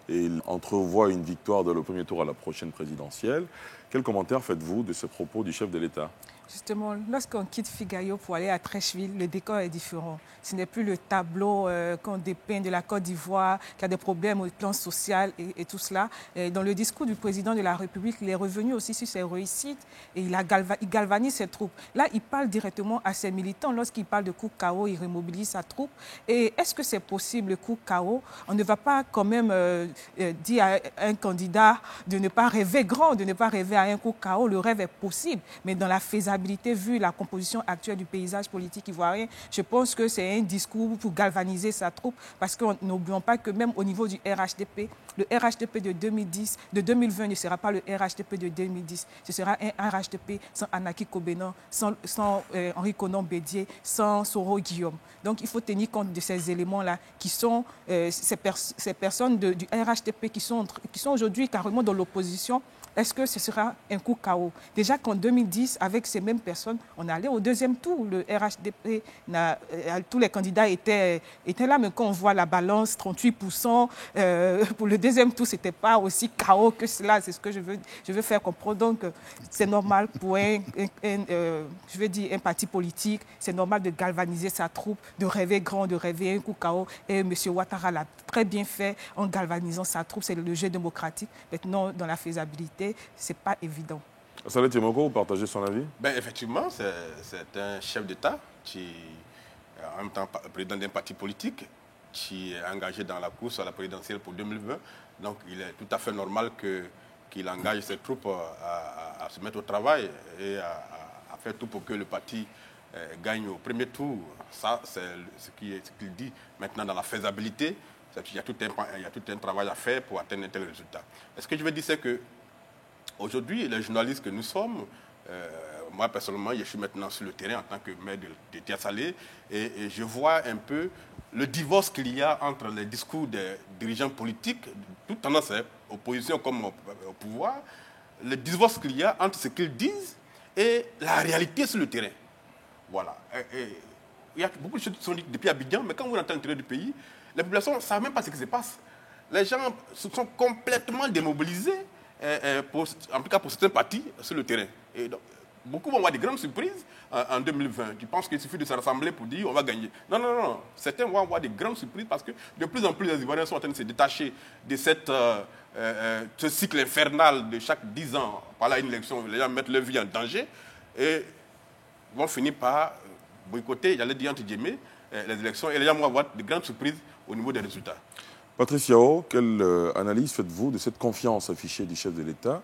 et il entrevoit une victoire dans le premier tour à la prochaine présidentielle. Quel commentaire faites-vous de ce propos du chef de l'État ? Justement, lorsqu'on quitte Figayo pour aller à Treichville, le décor est différent. Ce n'est plus le tableau qu'on dépeint de la Côte d'Ivoire, qui a des problèmes au plan social et tout cela. Et dans le discours du président de la République, il est revenu aussi sur ses réussites et il galvanise ses troupes. Là, il parle directement à ses militants. Lorsqu'il parle de coup KO, il remobilise sa troupe. Et est-ce que c'est possible, le coup KO? On ne va pas quand même dire à un candidat de ne pas rêver grand, de ne pas rêver à un coup KO. Le rêve est possible, mais dans la faisabilité, vu la composition actuelle du paysage politique ivoirien, je pense que c'est un discours pour galvaniser sa troupe, parce que n'oublions pas que même au niveau du RHDP, le RHDP de 2020 ne sera pas le RHDP de 2010. Ce sera un RHDP sans Anaki Kobenan, sans Henri Konan Bédier, sans Soro Guillaume. Donc il faut tenir compte de ces éléments-là qui sont ces personnes du RHDP qui sont aujourd'hui carrément dans l'opposition. Est-ce que ce sera un coup KO? Déjà qu'en 2010, avec ces mêmes personnes, on allait au deuxième tour. Le RHDP, tous les candidats étaient là, mais quand on voit la balance, 38%, pour le deuxième tour, ce n'était pas aussi KO que cela. C'est ce que je veux faire comprendre. Donc, c'est normal pour un parti politique, c'est normal de galvaniser sa troupe, de rêver grand, de rêver un coup KO. Et M. Ouattara l'a très bien fait en galvanisant sa troupe. C'est le jeu démocratique. Maintenant, dans la faisabilité, ce n'est pas évident. Saleh Timoko, vous partagez son avis? Effectivement, c'est un chef d'État qui est en même temps président d'un parti politique qui est engagé dans la course à la présidentielle pour 2020. Donc il est tout à fait normal qu'il engage ses troupes à se mettre au travail et à faire tout pour que le parti gagne au premier tour. Ça, c'est ce qu'il dit. Maintenant, dans la faisabilité, il y a tout un travail à faire pour atteindre un tel résultat. Et ce que je veux dire, c'est que aujourd'hui, les journalistes que nous sommes, moi personnellement, je suis maintenant sur le terrain en tant que maire de Tia-Salé et je vois un peu le divorce qu'il y a entre les discours des dirigeants politiques, toute tendance opposition comme au pouvoir, le divorce qu'il y a entre ce qu'ils disent et la réalité sur le terrain. Voilà. Il y a beaucoup de choses qui sont dites depuis Abidjan, mais quand vous rentrez à l'intérieur du pays, les populations ne savent même pas ce qui se passe. Les gens se sont complètement démobilisés, en tout cas pour certains partis, sur le terrain. Et donc, beaucoup vont avoir des grandes surprises en 2020. Qui pensent qu'il suffit de se rassembler pour dire on va gagner. Non. Certains vont avoir des grandes surprises parce que de plus en plus les Ivoiriens sont en train de se détacher de ce cycle infernal de chaque 10 ans. Par là, une élection, les gens mettent leur vie en danger et vont finir par boycotter, j'allais dire entre guillemets, les élections. Et les gens vont avoir de grandes surprises au niveau des résultats. Patrice Yao, quelle analyse faites-vous de cette confiance affichée du chef de l'État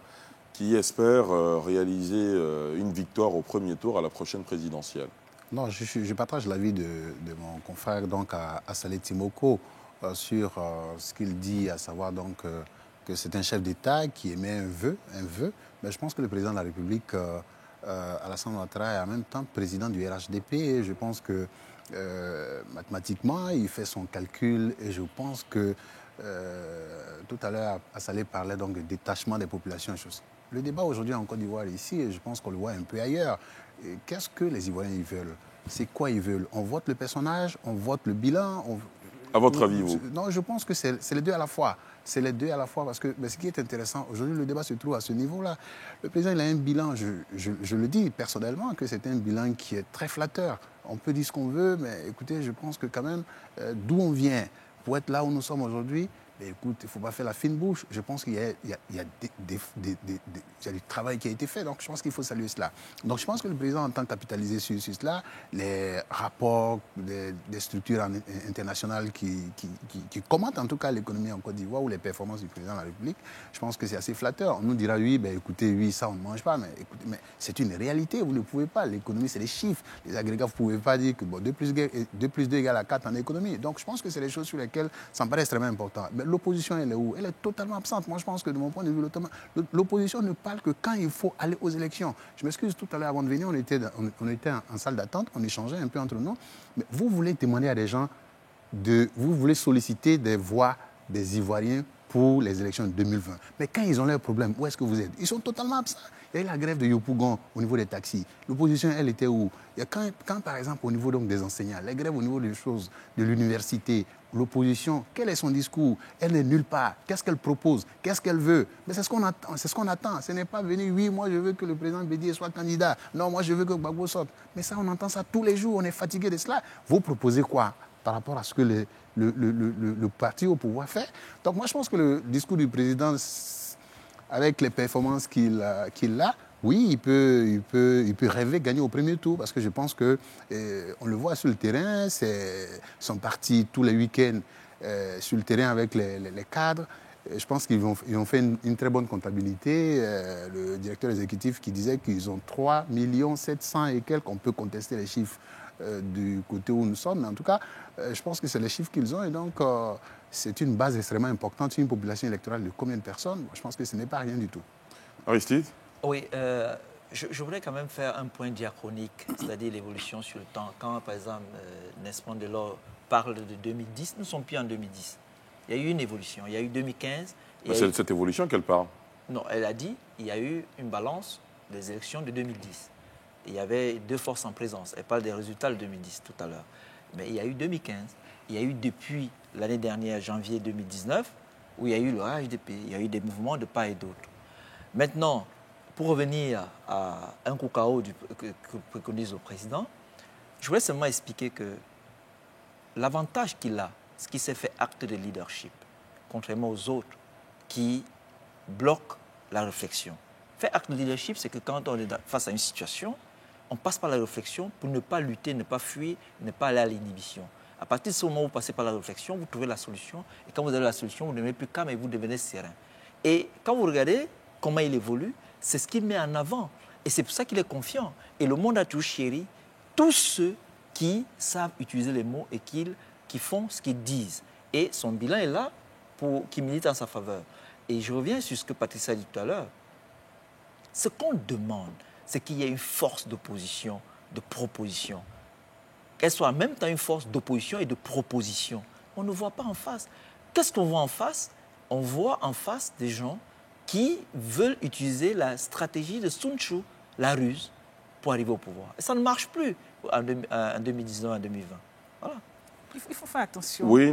qui espère réaliser une victoire au premier tour à la prochaine présidentielle? Non, je partage l'avis de mon confrère donc, à Saleh Timoko sur ce qu'il dit, à savoir donc, que c'est un chef d'État qui émet un vœu. Mais je pense que le président de la République, Alassane Ouattara, est en même temps président du RHDP. Et je pense que mathématiquement, il fait son calcul et je pense que tout à l'heure, Saleh parlait donc de détachement des populations. Le débat aujourd'hui en Côte d'Ivoire ici, et je pense qu'on le voit un peu ailleurs. Qu'est-ce que les Ivoiriens ils veulent? C'est quoi ils veulent? On vote le personnage, on vote le bilan. À votre avis, vous? Non, je pense que c'est les deux à la fois. C'est les deux à la fois parce que ce qui est intéressant, aujourd'hui le débat se trouve à ce niveau-là. Le président il a un bilan, je le dis personnellement, que c'est un bilan qui est très flatteur. On peut dire ce qu'on veut, mais écoutez, je pense que quand même, d'où on vient, pour être là où nous sommes aujourd'hui, mais écoute, il ne faut pas faire la fine bouche. Je pense qu'il y a du travail qui a été fait, donc je pense qu'il faut saluer cela. Donc je pense que le président entend capitaliser sur cela, les rapports des structures internationales qui commentent en tout cas l'économie en Côte d'Ivoire ou les performances du président de la République. Je pense que c'est assez flatteur. On nous dira oui, ben, écoutez, oui, ça on ne mange pas, mais, écoutez, mais c'est une réalité, vous ne pouvez pas. L'économie, c'est des chiffres. Les agrégats, vous ne pouvez pas dire que bon, 2 plus 2 égale à 4 en économie. Donc je pense que c'est des choses sur lesquelles ça me paraît extrêmement important. Mais l'opposition, elle est où? Elle est totalement absente. Moi, je pense que de mon point de vue, l'opposition ne parle que quand il faut aller aux élections. Je m'excuse, tout à l'heure, avant de venir, on était en salle d'attente, on échangeait un peu entre nous. Mais vous voulez témoigner à des gens, vous voulez solliciter des voix des Ivoiriens pour les élections de 2020. Mais quand ils ont leurs problèmes, où est-ce que vous êtes? Ils sont totalement absents. Il y a eu la grève de Yopougon au niveau des taxis. L'opposition, elle était où? Quand, par exemple, au niveau donc, des enseignants, les grèves au niveau des choses de l'université, l'opposition, quel est son discours? Elle n'est nulle part. Qu'est-ce qu'elle propose? Qu'est-ce qu'elle veut? Mais c'est ce qu'on attend. C'est ce qu'on attend. Ce n'est pas venir, oui, moi je veux que le président Bédié soit candidat. Non, moi je veux que Gbagbo sorte. Mais ça, on entend ça tous les jours. On est fatigué de cela. Vous proposez quoi par rapport à ce que le parti au pouvoir fait? Donc moi, je pense que le discours du président, avec les performances qu'il a, oui, il peut rêver gagner au premier tour parce que je pense que on le voit sur le terrain, ils sont partis tous les week-ends sur le terrain avec les cadres. Je pense qu'ils ont fait une très bonne comptabilité. Le directeur exécutif qui disait qu'ils ont 3 700 000 et quelques, on peut contester les chiffres du côté où nous sommes, mais en tout cas, je pense que c'est les chiffres qu'ils ont et donc c'est une base extrêmement importante, une population électorale de combien de personnes? Je pense que ce n'est pas rien du tout. Aristide? Oui, je voudrais quand même faire un point diachronique, c'est-à-dire l'évolution sur le temps. Quand, par exemple, Nesmond Delors parle de 2010, nous ne sommes plus en 2010. Il y a eu une évolution. Il y a eu 2015. C'est de cette évolution qu'elle parle. Non, elle a dit qu'il y a eu une balance des élections de 2010. Il y avait 2 forces en présence. Elle parle des résultats de 2010 tout à l'heure. Mais il y a eu 2015. Il y a eu depuis l'année dernière, janvier 2019, où il y a eu le RHDP. Il y a eu des mouvements de part et d'autre. Maintenant, pour revenir à un cacao que préconise le président, je voulais seulement expliquer que l'avantage qu'il a, c'est qu'il s'est fait acte de leadership, contrairement aux autres qui bloquent la réflexion. Faire acte de leadership, c'est que quand on est face à une situation, on passe par la réflexion pour ne pas lutter, ne pas fuir, ne pas aller à l'inhibition. À partir de ce moment où vous passez par la réflexion, vous trouvez la solution. Et quand vous avez la solution, vous ne devenez plus calme et vous devenez serein. Et quand vous regardez comment il évolue, c'est ce qu'il met en avant. Et c'est pour ça qu'il est confiant. Et le monde a toujours chéri tous ceux qui savent utiliser les mots et qui font ce qu'ils disent. Et son bilan est là qui milite en sa faveur. Et je reviens sur ce que Patricia a dit tout à l'heure. Ce qu'on demande, c'est qu'il y ait une force d'opposition, de proposition. Qu'elle soit en même temps une force d'opposition et de proposition. On ne voit pas en face. Qu'est-ce qu'on voit en face? On voit en face des gens qui veulent utiliser la stratégie de Sun Tzu, la ruse, pour arriver au pouvoir. Et ça ne marche plus en 2019, en 2020. Voilà. Il faut faire attention. Oui.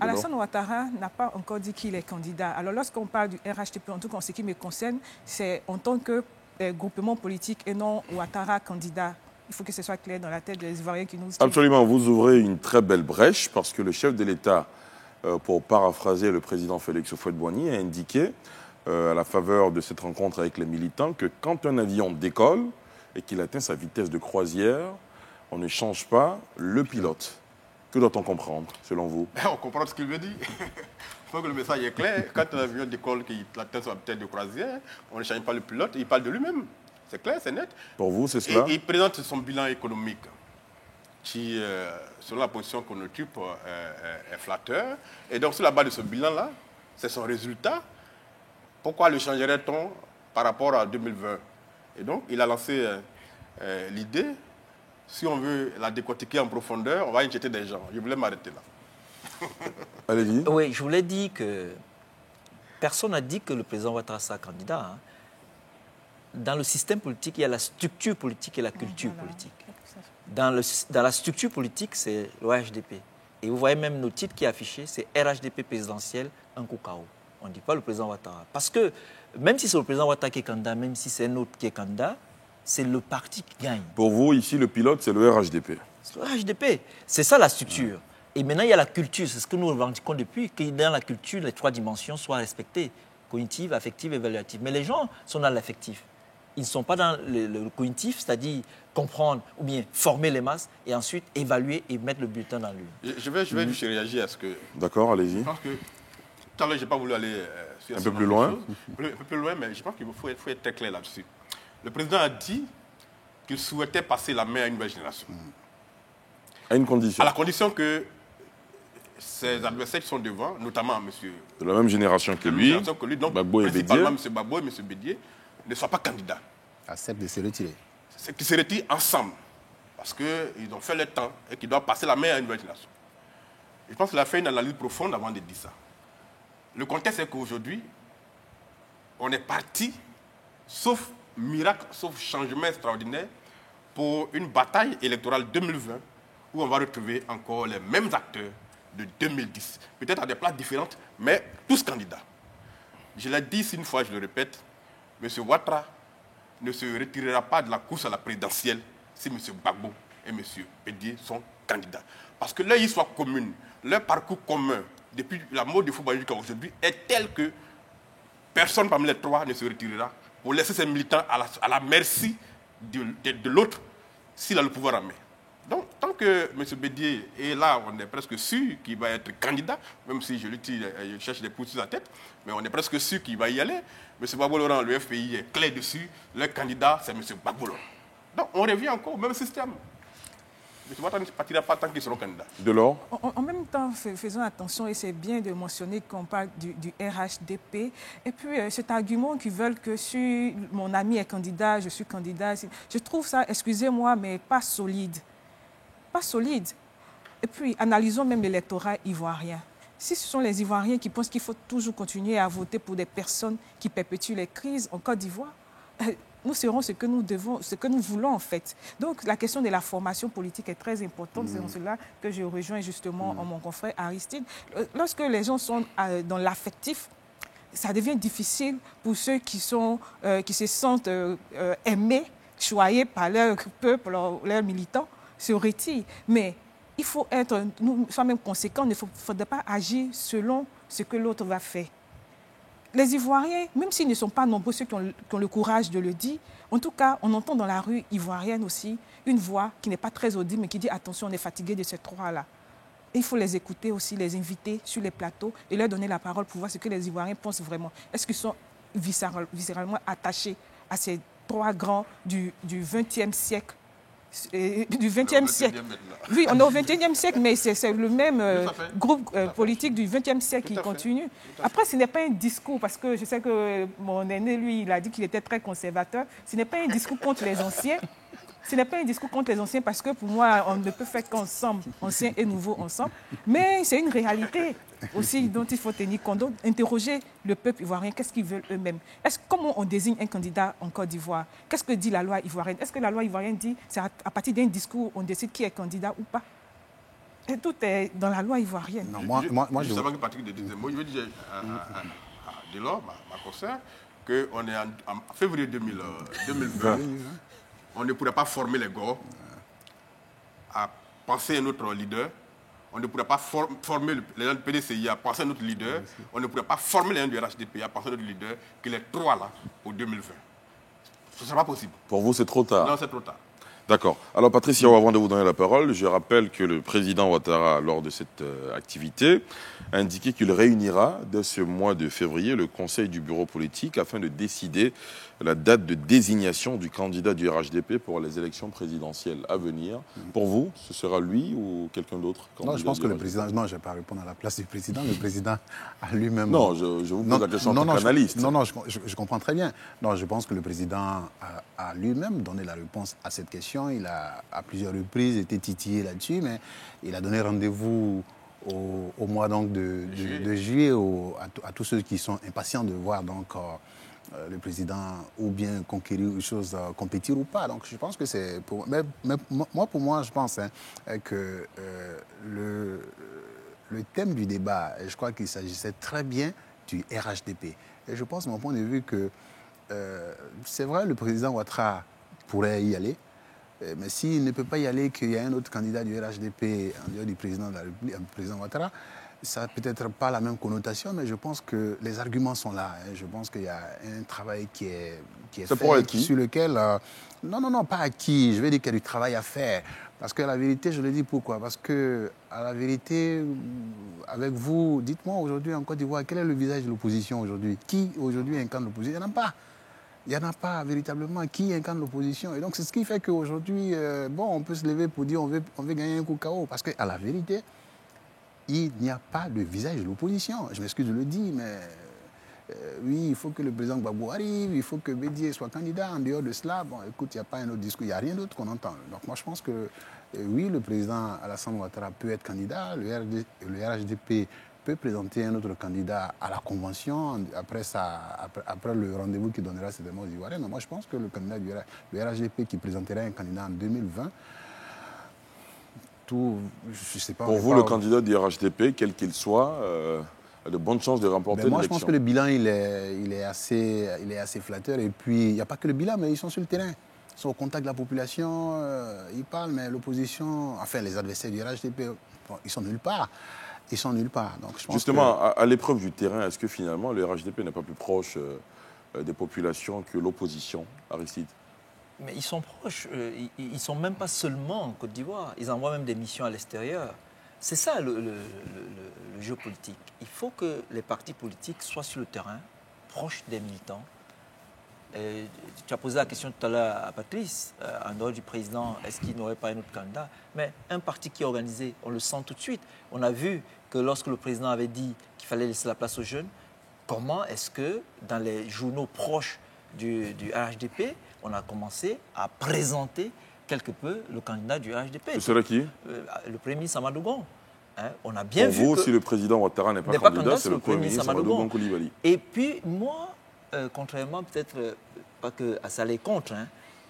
Alassane Ouattara n'a pas encore dit qu'il est candidat. Alors lorsqu'on parle du RHDP, en tout cas en ce qui me concerne, c'est en tant que groupement politique et non Ouattara candidat. Il faut que ce soit clair dans la tête des Ivoiriens qui nous suivent. Absolument, vous ouvrez une très belle brèche parce que le chef de l'État, pour paraphraser le président Félix Houphouët-Boigny, a indiqué à la faveur de cette rencontre avec les militants que quand un avion décolle et qu'il atteint sa vitesse de croisière, on ne change pas le pilote. Que doit-on comprendre, selon vous? On comprend ce qu'il veut dire. Il faut que le message est clair. Quand un avion décolle, qu'il atteint sa vitesse de croisière, on ne change pas le pilote, il parle de lui-même. C'est clair, c'est net. Pour vous, c'est cela? Et il présente son bilan économique qui, selon la position qu'on occupe, est flatteur. Et donc, sur la base de ce bilan-là, c'est son résultat. Pourquoi le changerait-on par rapport à 2020? Et donc, il a lancé l'idée, si on veut la décortiquer en profondeur, on va injecter des gens. Je voulais m'arrêter là. Allez-y. Oui, je voulais dire que personne n'a dit que le président Ouattara sera candidat. Hein. Dans le système politique, il y a la structure politique et la culture politique. Dans la structure politique, c'est l'OHDP. Et vous voyez même nos titres qui est affiché, c'est RHDP présidentiel, un cacao. On ne dit pas le président Ouattara. Parce que même si c'est le président Ouattara qui est candidat, même si c'est un autre qui est candidat, c'est le parti qui gagne. Pour vous, ici, le pilote, c'est le RHDP. C'est le RHDP. C'est ça la structure. Et maintenant, il y a la culture. C'est ce que nous revendiquons depuis, que dans la culture, les 3 dimensions soient respectées. Cognitive, affective, évaluative. Mais les gens sont dans l'affectif. Ils ne sont pas dans le cognitif, c'est-à-dire comprendre ou bien former les masses et ensuite évaluer et mettre le bulletin dans l'urne. Je vais juste réagir à ce que... D'accord, allez-y. Je pense que tout à l'heure, je n'ai pas voulu aller sur un peu plus loin. Un peu plus loin, mais je pense qu'il faut être très clair là-dessus. Le président a dit qu'il souhaitait passer la main à une nouvelle génération. À une condition. À la condition que ses adversaires qui sont devant, notamment M. De la même génération que lui, donc Gbagbo et Bédié. principalement M. Gbagbo et M. Bédié, ne soient pas candidats. Accepte de se retirer. C'est qu'ils se retirent ensemble. Parce qu'ils ont fait le temps et qu'ils doivent passer la main à une nouvelle génération. Je pense qu'il a fait une analyse profonde avant de dire ça. Le contexte est qu'aujourd'hui, on est parti, sauf miracle, sauf changement extraordinaire, pour une bataille électorale 2020 où on va retrouver encore les mêmes acteurs de 2010. Peut-être à des places différentes, mais tous candidats. Je l'ai dit une fois, je le répète, M. Ouattara ne se retirera pas de la course à la présidentielle si M. Gbagbo et M. Bédié sont candidats. Parce que leur histoire commune, leur parcours commun, depuis la mort du football jusqu'à aujourd'hui, est tel que personne parmi les 3 ne se retirera pour laisser ses militants à la merci de l'autre s'il a le pouvoir en main. Donc, tant que M. Bédié est là, on est presque sûr qu'il va être candidat, même si je cherche des pouces sur la tête, mais on est presque sûr qu'il va y aller. M. Gbagbo Laurent, le FPI est clair dessus, le candidat, c'est M. Gbagbo Laurent. Donc, on revient encore au même système. M. Ouattara ne partira pas tant qu'ils seront candidats. Delors. En même temps, faisons attention, et c'est bien de mentionner qu'on parle du RHDP. Et puis, cet argument qu'ils veulent que si mon ami est candidat, je suis candidat, je trouve ça, excusez-moi, mais pas solide. Pas solide. Et puis, analysons même l'électorat ivoirien. Si ce sont les Ivoiriens qui pensent qu'il faut toujours continuer à voter pour des personnes qui perpétuent les crises en Côte d'Ivoire, nous serons ce que nous devons, ce que nous voulons en fait. Donc la question de la formation politique est très importante. C'est en cela que je rejoins justement mon confrère Aristide. Lorsque les gens sont dans l'affectif, ça devient difficile pour ceux qui se sentent aimés, choyés par leur peuple, leurs militants, se retirent. Mais il faut être soi-même conséquent. Il ne faudrait pas agir selon ce que l'autre va faire. Les Ivoiriens, même s'ils ne sont pas nombreux, ceux qui ont le courage de le dire, en tout cas, on entend dans la rue ivoirienne aussi une voix qui n'est pas très audible, mais qui dit « Attention, on est fatigué de ces 3-là ». Il faut les écouter aussi, les inviter sur les plateaux et leur donner la parole pour voir ce que les Ivoiriens pensent vraiment. Est-ce qu'ils sont viscéralement attachés à ces 3 grands du XXe siècle? Du XXe siècle. Oui, on est au XXIe siècle, mais c'est le même groupe politique du XXe siècle qui continue. Après, ce n'est pas un discours, parce que je sais que mon aîné, lui, il a dit qu'il était très conservateur. Ce n'est pas un discours contre les anciens. Ce n'est pas un discours contre les anciens, parce que pour moi, on ne peut faire qu'ensemble, anciens et nouveaux ensemble. Mais c'est une réalité aussi dont il faut tenir compte. Donc, interroger le peuple ivoirien, qu'est-ce qu'ils veulent eux-mêmes? Comment on désigne un candidat en Côte d'Ivoire? Qu'est-ce que dit la loi ivoirienne? Est-ce que la loi ivoirienne dit c'est à partir d'un discours on décide qui est candidat ou pas? Et tout est dans la loi ivoirienne. Non, moi, je savais que Patrick de deuxième mot, je veux dire à Delors, ma consoeur, qu'on est en février 2020. On ne pourrait pas former les Gors à penser un autre leader. On ne pourrait pas former les gens du PDCI à penser un autre leader. On ne pourrait pas former les gens du RHDP à penser un autre leader que les 3 là pour 2020. Ce ne sera pas possible. Pour vous, c'est trop tard? Non, c'est trop tard. D'accord. Alors, Patrice, avant de vous donner la parole, je rappelle que le président Ouattara, lors de cette activité, a indiqué qu'il réunira dès ce mois de février le conseil du bureau politique afin de décider la date de désignation du candidat du RHDP pour les élections présidentielles à venir. Pour vous, ce sera lui ou quelqu'un d'autre? Non, je pense que le président... Non, je ne vais pas répondre à la place du président. Le président a lui-même... Non, je vous pose la question en tant qu'analyste. Non, je comprends très bien. Non, je pense que le président a lui-même donné la réponse à cette question. Il a, à plusieurs reprises, été titillé là-dessus, mais il a donné rendez-vous au mois donc, de juillet à tous ceux qui sont impatients de voir donc, le président ou bien conquérir une chose, compétir ou pas. Donc je pense que c'est... Pour moi, je pense que le thème du débat, je crois qu'il s'agissait très bien du RHDP. Et je pense, de mon point de vue, que c'est vrai, le président Ouattara pourrait y aller. Mais s'il ne peut pas y aller, qu'il y a un autre candidat du RHDP en dehors du président de la République, le président Ouattara, ça n'a peut-être pas la même connotation, mais je pense que les arguments sont là. Je pense qu'il y a un travail qui est fait, sur lequel... non, pas acquis. Je vais dire qu'il y a du travail à faire. Parce que la vérité, je le dis pourquoi. Parce que, à la vérité, avec vous, dites-moi aujourd'hui en Côte d'Ivoire, quel est le visage de l'opposition aujourd'hui? Qui aujourd'hui incarne l'opposition? Il n'y en a pas. Il n'y en a pas véritablement qui incarne l'opposition. Et donc, c'est ce qui fait qu'aujourd'hui, on peut se lever pour dire on veut gagner un coup KO. Parce qu'à la vérité, il n'y a pas de visage de l'opposition. Je m'excuse de le dire, mais oui, il faut que le président Gbagbo arrive, il faut que Bédié soit candidat. En dehors de cela, écoute, il n'y a pas un autre discours, il n'y a rien d'autre qu'on entend. Donc moi, je pense que oui, le président Alassane Ouattara peut être candidat, le RHDP peut présenter un autre candidat à la convention après le rendez-vous qu'il donnera certainement aux Ivoiriens. Mais moi, je pense que le candidat du RHDP qui présenterait un candidat en 2020, je sais pas. Pour vous, le candidat du RHDP, quel qu'il soit, a de bonnes chances de remporter l'élection. Moi, je pense que le bilan, il est assez flatteur. Et puis, il n'y a pas que le bilan, mais ils sont sur le terrain. Ils sont au contact de la population, ils parlent, mais l'opposition, enfin, les adversaires du RHDP, ils sont nulle part. Ils sont nulle part. Donc, je pense justement, à l'épreuve du terrain, est-ce que finalement, le RHDP n'est pas plus proche des populations que l'opposition, Aristide? Mais ils sont proches. Ils ne sont même pas seulement en Côte d'Ivoire. Ils envoient même des missions à l'extérieur. C'est ça le jeu politique. Il faut que les partis politiques soient sur le terrain, proches des militants. Tu as posé la question tout à l'heure à Patrice, en dehors du président, est-ce qu'il n'aurait pas un autre candidat? Mais un parti qui est organisé, on le sent tout de suite. On a vu que lorsque le président avait dit qu'il fallait laisser la place aux jeunes, comment est-ce que dans les journaux proches du RHDP, on a commencé à présenter quelque peu le candidat du RHDP. Ce serait qui? Le Premier ministre Amadou Gon. On a bien vu pour vous, si le président Ouattara n'est pas candidat, c'est le Premier ministre Amadou Gon Coulibaly. Et puis moi, contrairement peut-être, pas que à ça les contre,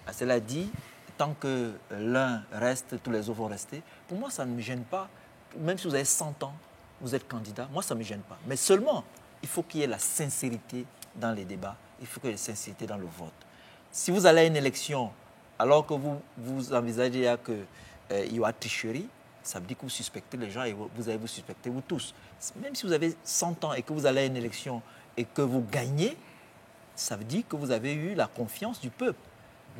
à cela dit, tant que l'un reste, tous les autres vont rester, pour moi ça ne me gêne pas. Même si vous avez 100 ans, vous êtes candidat, moi ça ne me gêne pas. Mais seulement, il faut qu'il y ait la sincérité dans les débats, il faut qu'il y ait la sincérité dans le vote. Si vous allez à une élection, alors que vous envisagez qu'il y aura tricherie, ça veut dire que vous suspectez les gens et vous allez vous suspecter, vous tous. Même si vous avez 100 ans et que vous allez à une élection et que vous gagnez, ça veut dire que vous avez eu la confiance du peuple.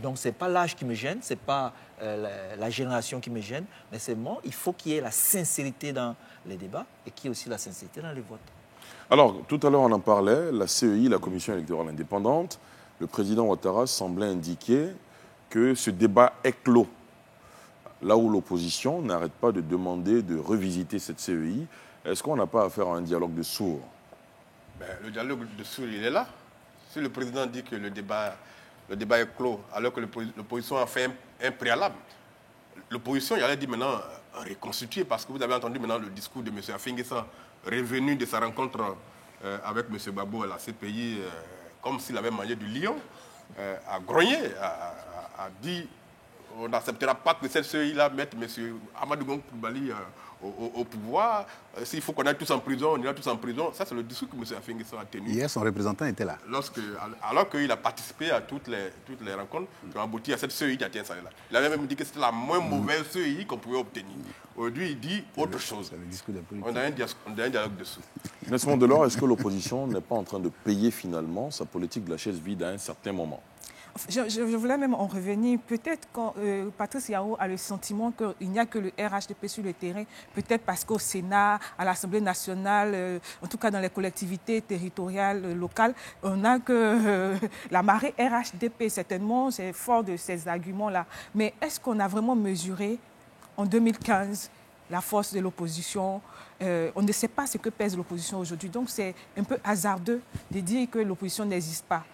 Donc, ce n'est pas l'âge qui me gêne, ce n'est pas la génération qui me gêne, mais c'est moi, il faut qu'il y ait la sincérité dans les débats et qu'il y ait aussi la sincérité dans les votes. Alors, tout à l'heure, on en parlait, la CEI, la Commission électorale indépendante, le président Ouattara semblait indiquer que ce débat est clos. Là où l'opposition n'arrête pas de demander de revisiter cette CEI, est-ce qu'on n'a pas affaire à un dialogue de sourds? Le dialogue de sourds, il est là. Si le président dit que le débat est clos, alors que l'opposition a fait un préalable, l'opposition, il allait dire maintenant reconstituer, parce que vous avez entendu maintenant le discours de M. Afingessa, revenu de sa rencontre avec M. Gbagbo à la CPI, comme s'il avait mangé du lion, a grogné, a dit on n'acceptera pas que cette CEI-là mette M. Amadou Gon Coulibaly au pouvoir. S'il faut qu'on aille tous en prison, on ira tous en prison. Ça, c'est le discours que M. Afingessa a tenu. Hier, son représentant était là. Alors qu'il a participé à toutes les rencontres qui ont abouti à cette CEI qui a tenu ça là. Il avait même dit que c'était la moins mauvaise CEI qu'on pouvait obtenir. Aujourd'hui, il dit autre chose. On a un dialogue dessous. Nesmond Delors, est-ce que l'opposition n'est pas en train de payer finalement sa politique de la chaise vide à un certain moment? Je voulais même en revenir. Peut-être quand Patrice Yao a le sentiment qu'il n'y a que le RHDP sur le terrain, peut-être parce qu'au Sénat, à l'Assemblée nationale, en tout cas dans les collectivités territoriales locales, on n'a que la marée RHDP. Certainement, c'est fort de ces arguments-là. Mais est-ce qu'on a vraiment mesuré en 2015 la force de l'opposition? On ne sait pas ce que pèse l'opposition aujourd'hui. Donc c'est un peu hasardeux de dire que l'opposition n'existe pas.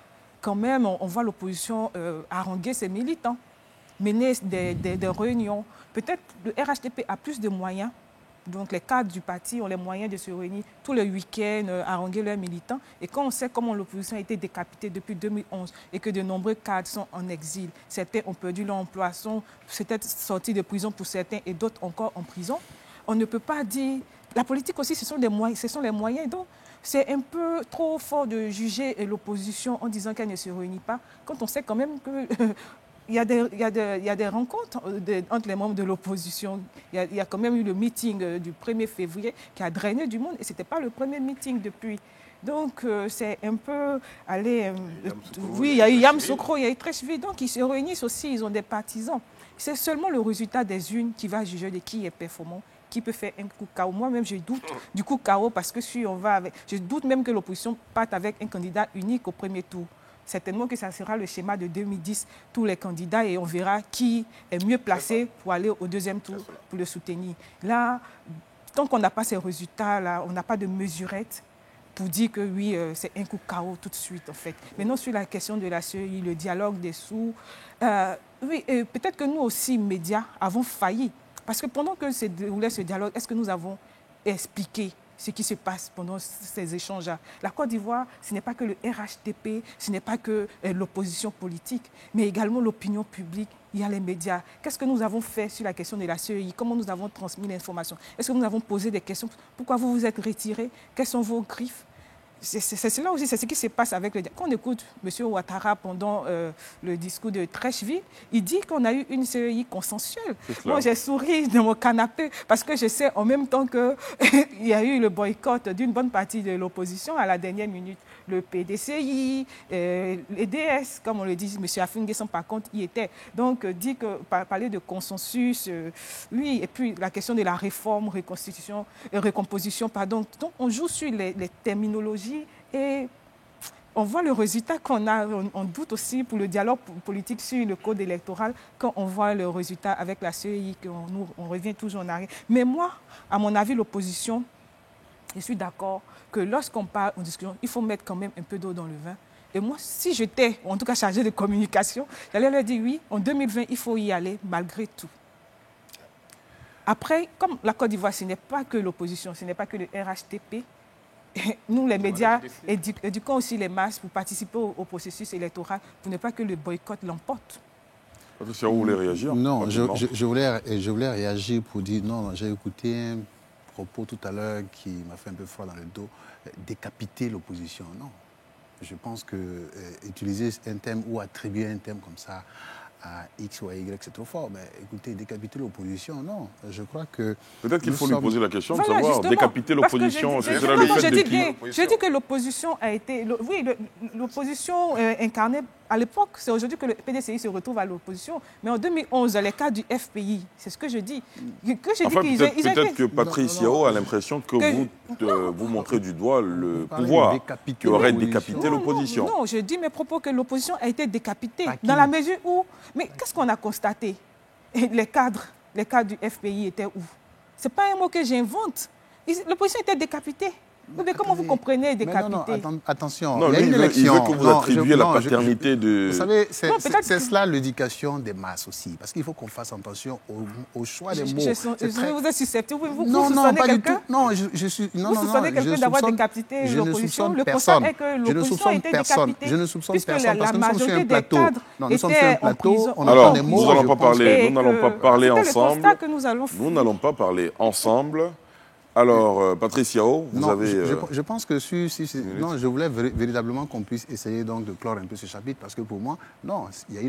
Quand même, on voit l'opposition haranguer ses militants, mener des réunions. Peut-être le RHDP a plus de moyens. Donc les cadres du parti ont les moyens de se réunir tous les week-ends, haranguer leurs militants. Et quand on sait comment l'opposition a été décapitée depuis 2011 et que de nombreux cadres sont en exil, certains ont perdu leur emploi, sont peut-être sortis de prison pour certains et d'autres encore en prison, on ne peut pas dire... La politique aussi, ce sont les moyens. Donc, c'est un peu trop fort de juger l'opposition en disant qu'elle ne se réunit pas, quand on sait quand même que il y a des rencontres entre les membres de l'opposition. Il y a quand même eu le meeting du 1er février qui a drainé du monde et ce n'était pas le premier meeting depuis. Donc, c'est un peu aller... oui, il y a eu Yamoussoukro, il y a eu Treichville. Donc, ils se réunissent aussi, ils ont des partisans. C'est seulement le résultat des urnes qui va juger de qui est performant, qui peut faire un coup KO. Moi-même, je doute du coup KO parce que si on va avec... Je doute même que l'opposition parte avec un candidat unique au premier tour. Certainement que ça sera le schéma de 2010, tous les candidats, et on verra qui est mieux placé pour aller au deuxième tour pour le soutenir. Là, tant qu'on n'a pas ces résultats-là, on n'a pas de mesurette pour dire que oui, c'est un coup KO tout de suite, en fait. Maintenant, sur la question de la CEI, le dialogue des sourds, oui, peut-être que nous aussi, médias, avons failli. Parce que pendant que se déroulait ce dialogue, est-ce que nous avons expliqué ce qui se passe pendant ces échanges-là? La Côte d'Ivoire, ce n'est pas que le RHDP, ce n'est pas que l'opposition politique, mais également l'opinion publique. Il y a les médias. Qu'est-ce que nous avons fait sur la question de la CEI? Comment nous avons transmis l'information? Est-ce que nous avons posé des questions? Pourquoi vous vous êtes retiré? Quelles sont vos griffes? C'est cela aussi, c'est ce qui se passe avec le... Quand on écoute M. Ouattara pendant le discours de Treichville, il dit qu'on a eu une CEI consensuelle. Moi, j'ai souri dans mon canapé parce que je sais en même temps qu'il y a eu le boycott d'une bonne partie de l'opposition à la dernière minute. Le PDCI, les DS, comme on le dit, M. Afin-Guesson, par contre, y était. Donc, dit que parler de consensus, oui, et puis la question de la réforme, recomposition, pardon. Donc, on joue sur les terminologies et on voit le résultat qu'on a. On doute aussi pour le dialogue politique sur le code électoral quand on voit le résultat avec la CEI, qu'on revient toujours en arrière. Mais moi, à mon avis, l'opposition, je suis d'accord que lorsqu'on parle en discussion, il faut mettre quand même un peu d'eau dans le vin. Et moi, si j'étais, en tout cas chargée de communication, j'allais leur dire oui, en 2020, il faut y aller malgré tout. Après, comme la Côte d'Ivoire, ce n'est pas que l'opposition, ce n'est pas que le RHDP, nous, les médias, éduquons aussi les masses pour participer au processus électoral, pour ne pas que le boycott l'emporte. Patricia, vous voulez réagir? Non, je voulais réagir pour dire non, j'ai écouté un propos tout à l'heure qui m'a fait un peu froid dans le dos, décapiter l'opposition. Non, je pense que utiliser un thème ou attribuer un thème comme ça à X ou à Y, c'est trop fort. Mais écoutez, décapiter l'opposition, non. Je crois que... Peut-être qu'il faut lui poser la question de savoir, décapiter l'opposition, c'est cela le fait de qui? Je dis que l'opposition a été... Oui, l'opposition incarnée à l'époque, c'est aujourd'hui que le PDCI se retrouve à l'opposition. Mais en 2011, les cas du FPI, c'est ce que je dis. Peut-être que Patrice Yao a l'impression que vous montrez du doigt le pouvoir qui aurait décapité l'opposition. Non, je dis mes propos que l'opposition a été décapitée dans la mesure où... Mais qu'est-ce qu'on a constaté? Les cadres du FPI étaient où? Ce n'est pas un mot que j'invente. L'opposition était décapitée. Mais comment vous comprenez décapité? Non, attention, non, il y a une élection. Il veut que vous attribuiez la paternité de... Vous savez, c'est cela l'éducation des masses aussi. Parce qu'il faut qu'on fasse attention au choix des mots. Vous êtes susceptible, vous soupçonnez quelqu'un? Non, je suis... Vous soupçonnez quelqu'un d'avoir décapité l'opposition? Le constat est que l'opposition a été décapitée. Je ne soupçonne personne parce que nous sommes sur un plateau. Non, nous sommes sur un plateau, on entend des mots. Nous n'allons pas parler ensemble. Nous n'allons pas parler ensemble. Alors, Patrice Yao, vous avez... Je pense que non, je voulais véritablement qu'on puisse essayer donc de clore un peu ce chapitre parce que pour moi, non, il y a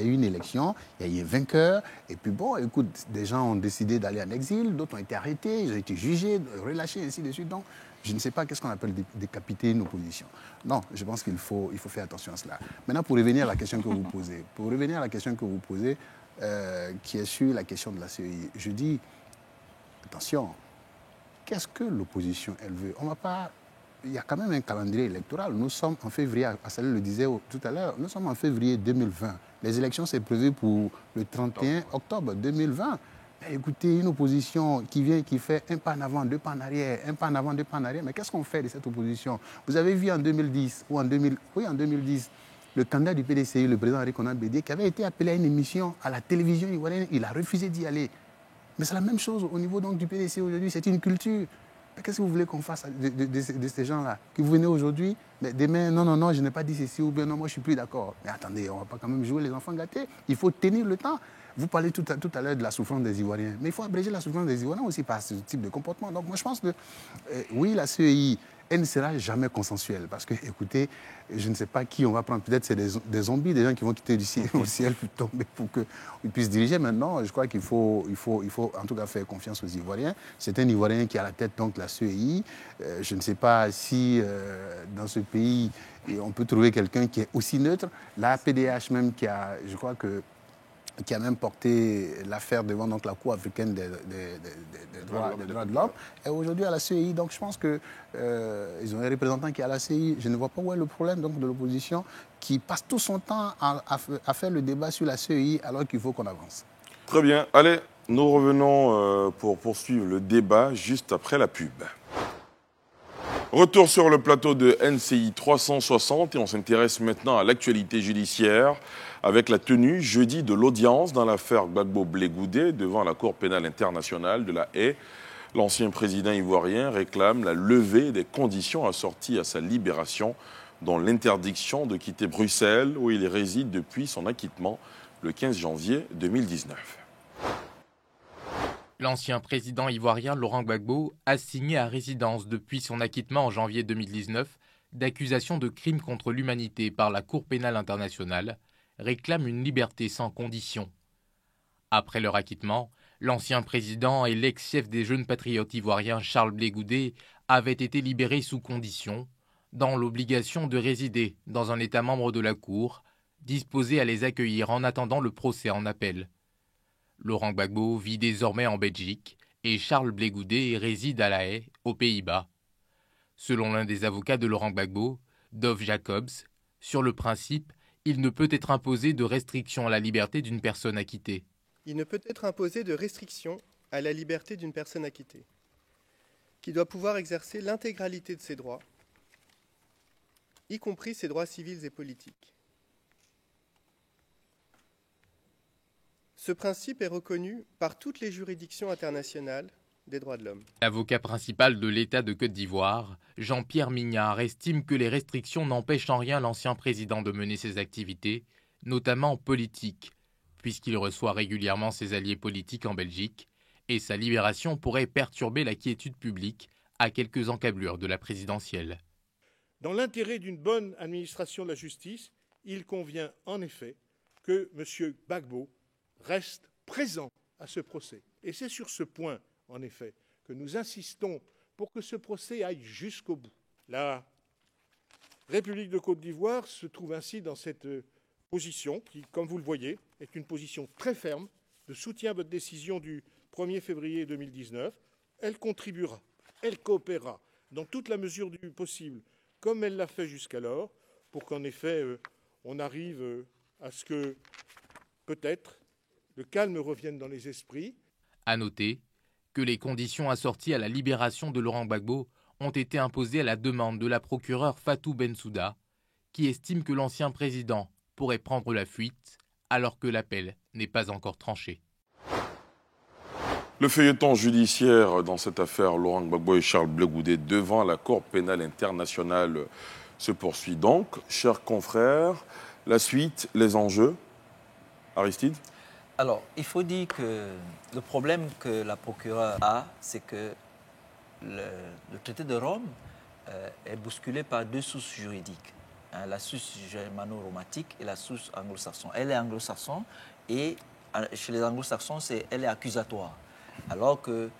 une élection, il y a eu un vainqueur, et puis bon, écoute, des gens ont décidé d'aller en exil, d'autres ont été arrêtés, ils ont été jugés, relâchés, ainsi de suite. Donc, je ne sais pas qu'est-ce qu'on appelle décapiter une opposition. Non, je pense qu'il faut faire attention à cela. Maintenant, pour revenir à la question que vous posez, qui est sur la question de la CEI, je dis, attention, qu'est-ce que l'opposition, elle veut? On va pas... Il y a quand même un calendrier électoral. Nous sommes en février, Assali le disait tout à l'heure, nous sommes en février 2020. Les élections, c'est prévu pour le 31 octobre 2020. Mais écoutez, une opposition qui fait un pas en avant, deux pas en arrière, un pas en avant, deux pas en arrière, mais qu'est-ce qu'on fait de cette opposition? Vous avez vu en 2010, en 2010, le candidat du PDCI, le président Henri Konan Bédié, qui avait été appelé à une émission à la télévision ivoirienne, il a refusé d'y aller. Mais c'est la même chose au niveau donc, du PDC aujourd'hui, c'est une culture. Qu'est-ce que vous voulez qu'on fasse de ces gens-là? Que vous venez aujourd'hui, mais demain, non, je n'ai pas dit ceci, ou bien non, moi je ne suis plus d'accord. Mais attendez, on ne va pas quand même jouer les enfants gâtés. Il faut tenir le temps. Vous parlez tout à l'heure de la souffrance des Ivoiriens, mais il faut abréger la souffrance des Ivoiriens aussi par ce type de comportement. Donc moi je pense que oui, la CEI, elle ne sera jamais consensuelle parce que, écoutez, je ne sais pas qui on va prendre. Peut-être c'est des zombies, des gens qui vont quitter du ciel, au ciel pour tomber pour qu'ils puissent diriger. Maintenant, je crois qu'il faut en tout cas faire confiance aux Ivoiriens. C'est un Ivoirien qui a la tête donc la CEI. Je ne sais pas si dans ce pays on peut trouver quelqu'un qui est aussi neutre. La PDH même qui a même porté l'affaire devant donc, la Cour africaine des droits de l'homme, et aujourd'hui à la CEI. Donc je pense qu'ils ont un représentant qui est à la CEI. Je ne vois pas où est le problème donc, de l'opposition qui passe tout son temps à faire le débat sur la CEI alors qu'il faut qu'on avance. Très bien. Allez, nous revenons pour poursuivre le débat juste après la pub. Retour sur le plateau de NCI 360 et on s'intéresse maintenant à l'actualité judiciaire avec la tenue jeudi de l'audience dans l'affaire Gbagbo Blé Goudé devant la Cour pénale internationale de La Haye. L'ancien président ivoirien réclame la levée des conditions assorties à sa libération, dont l'interdiction de quitter Bruxelles où il réside depuis son acquittement le 15 janvier 2019. L'ancien président ivoirien Laurent Gbagbo, assigné à résidence depuis son acquittement en janvier 2019 d'accusations de crimes contre l'humanité par la Cour pénale internationale, réclame une liberté sans condition. Après leur acquittement, l'ancien président et l'ex-chef des jeunes patriotes ivoiriens Charles Blé Goudé avaient été libérés sous condition, dans l'obligation de résider dans un État membre de la Cour, disposé à les accueillir en attendant le procès en appel. Laurent Gbagbo vit désormais en Belgique et Charles Blé Goudé réside à La Haye, aux Pays-Bas. Selon l'un des avocats de Laurent Gbagbo, Dov Jacobs, sur le principe, il ne peut être imposé de restriction à la liberté d'une personne acquittée. Il ne peut être imposé de restriction à la liberté d'une personne acquittée, qui doit pouvoir exercer l'intégralité de ses droits, y compris ses droits civils et politiques. Ce principe est reconnu par toutes les juridictions internationales des droits de l'homme. L'avocat principal de l'État de Côte d'Ivoire, Jean-Pierre Mignard, estime que les restrictions n'empêchent en rien l'ancien président de mener ses activités, notamment politiques, puisqu'il reçoit régulièrement ses alliés politiques en Belgique, et sa libération pourrait perturber la quiétude publique à quelques encablures de la présidentielle. Dans l'intérêt d'une bonne administration de la justice, il convient en effet que M. Gbagbo reste présent à ce procès. Et c'est sur ce point, en effet, que nous insistons pour que ce procès aille jusqu'au bout. La République de Côte d'Ivoire se trouve ainsi dans cette position qui, comme vous le voyez, est une position très ferme de soutien à votre décision du 1er février 2019. Elle contribuera, elle coopérera dans toute la mesure du possible, comme elle l'a fait jusqu'alors, pour qu'en effet, on arrive à ce que, peut-être, le calme revienne dans les esprits. À noter que les conditions assorties à la libération de Laurent Gbagbo ont été imposées à la demande de la procureure Fatou Bensouda, qui estime que l'ancien président pourrait prendre la fuite alors que l'appel n'est pas encore tranché. Le feuilleton judiciaire dans cette affaire Laurent Gbagbo et Charles Blé Goudé devant la Cour pénale internationale se poursuit donc. Chers confrères, la suite, les enjeux. Aristide ? Alors, il faut dire que le problème que la procureure a, c'est que le traité de Rome est bousculé par deux sources juridiques, hein, la source germano-romatique et la source anglo-saxonne. Elle est anglo-saxonne et chez les anglo-saxons, elle est accusatoire, alors que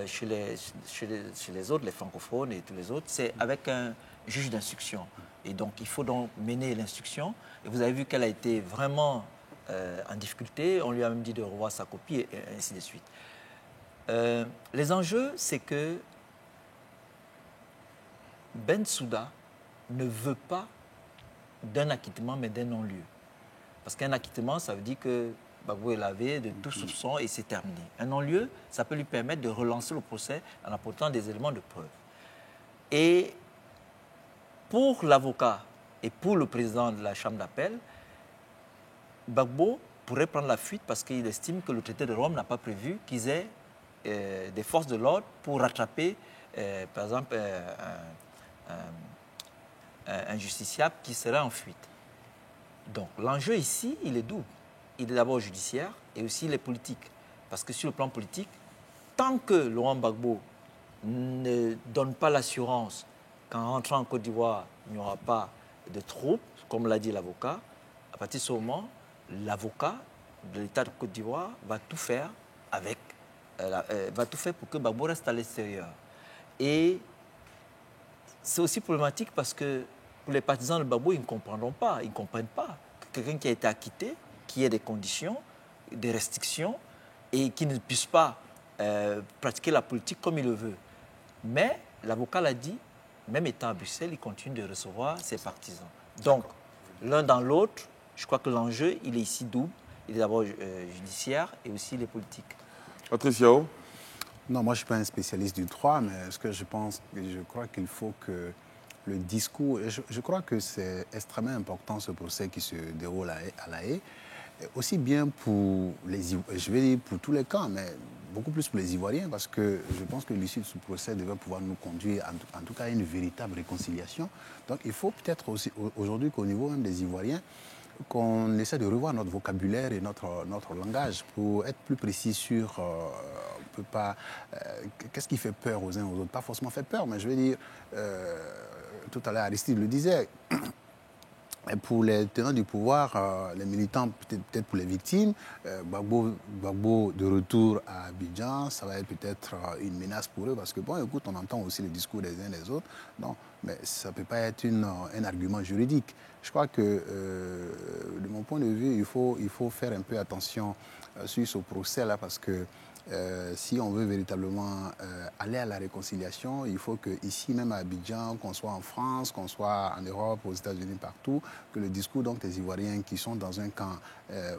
chez les autres, les francophones et tous les autres, c'est avec un juge d'instruction. Et donc, il faut donc mener l'instruction. Et vous avez vu qu'elle a été vraiment en difficulté, on lui a même dit de revoir sa copie et ainsi de suite. Les enjeux, c'est que Bensouda ne veut pas d'un acquittement, mais d'un non-lieu. Parce qu'un acquittement, ça veut dire que Gbagbo est lavé de tout soupçon et c'est terminé. Un non-lieu, ça peut lui permettre de relancer le procès en apportant des éléments de preuve. Et pour l'avocat et pour le président de la Chambre d'appel, Gbagbo pourrait prendre la fuite parce qu'il estime que le traité de Rome n'a pas prévu qu'ils aient des forces de l'ordre pour rattraper, par exemple, un justiciable qui serait en fuite. Donc l'enjeu ici, il est double. il est d'abord judiciaire et aussi il est politique. Parce que sur le plan politique, tant que Laurent Gbagbo ne donne pas l'assurance qu'en rentrant en Côte d'Ivoire, il n'y aura pas de troupes, comme l'a dit l'avocat, à partir de ce moment, l'avocat de l'État de Côte d'Ivoire va tout faire pour que Gbagbo reste à l'extérieur. Et c'est aussi problématique parce que pour les partisans de Gbagbo, ils ne comprendront pas. Ils ne comprennent pas que quelqu'un qui a été acquitté, qui ait des conditions, des restrictions, et qui ne puisse pas pratiquer la politique comme il le veut. Mais l'avocat l'a dit, même étant à Bruxelles, il continue de recevoir ses partisans. Donc, l'un dans l'autre, je crois que l'enjeu, il est ici double. Il est d'abord judiciaire et aussi il est politique. Patricia O? Non, moi je ne suis pas un spécialiste du droit, mais ce que je crois qu'il faut que le discours, je crois que c'est extrêmement important ce procès qui se déroule à La Haye, aussi bien pour je vais dire pour tous les camps, mais beaucoup plus pour les Ivoiriens, parce que je pense que l'issue de ce procès devait pouvoir nous conduire en tout cas à une véritable réconciliation. Donc il faut peut-être aussi aujourd'hui qu'au niveau même des Ivoiriens, qu'on essaie de revoir notre vocabulaire et notre langage pour être plus précis sur qu'est-ce qui fait peur aux uns aux autres. Pas forcément fait peur, mais je veux dire, tout à l'heure Aristide le disait, pour les tenants du pouvoir, les militants, peut-être pour les victimes, Gbagbo de retour à Abidjan, ça va être peut-être une menace pour eux, parce que, bon, écoute, on entend aussi le discours des uns et des autres, non, mais ça ne peut pas être un argument juridique. Je crois que, de mon point de vue, il faut faire un peu attention sur ce procès-là, parce que si on veut véritablement aller à la réconciliation, il faut qu'ici, même à Abidjan, qu'on soit en France, qu'on soit en Europe, aux États-Unis, partout, que le discours donc, des Ivoiriens qui sont dans un camp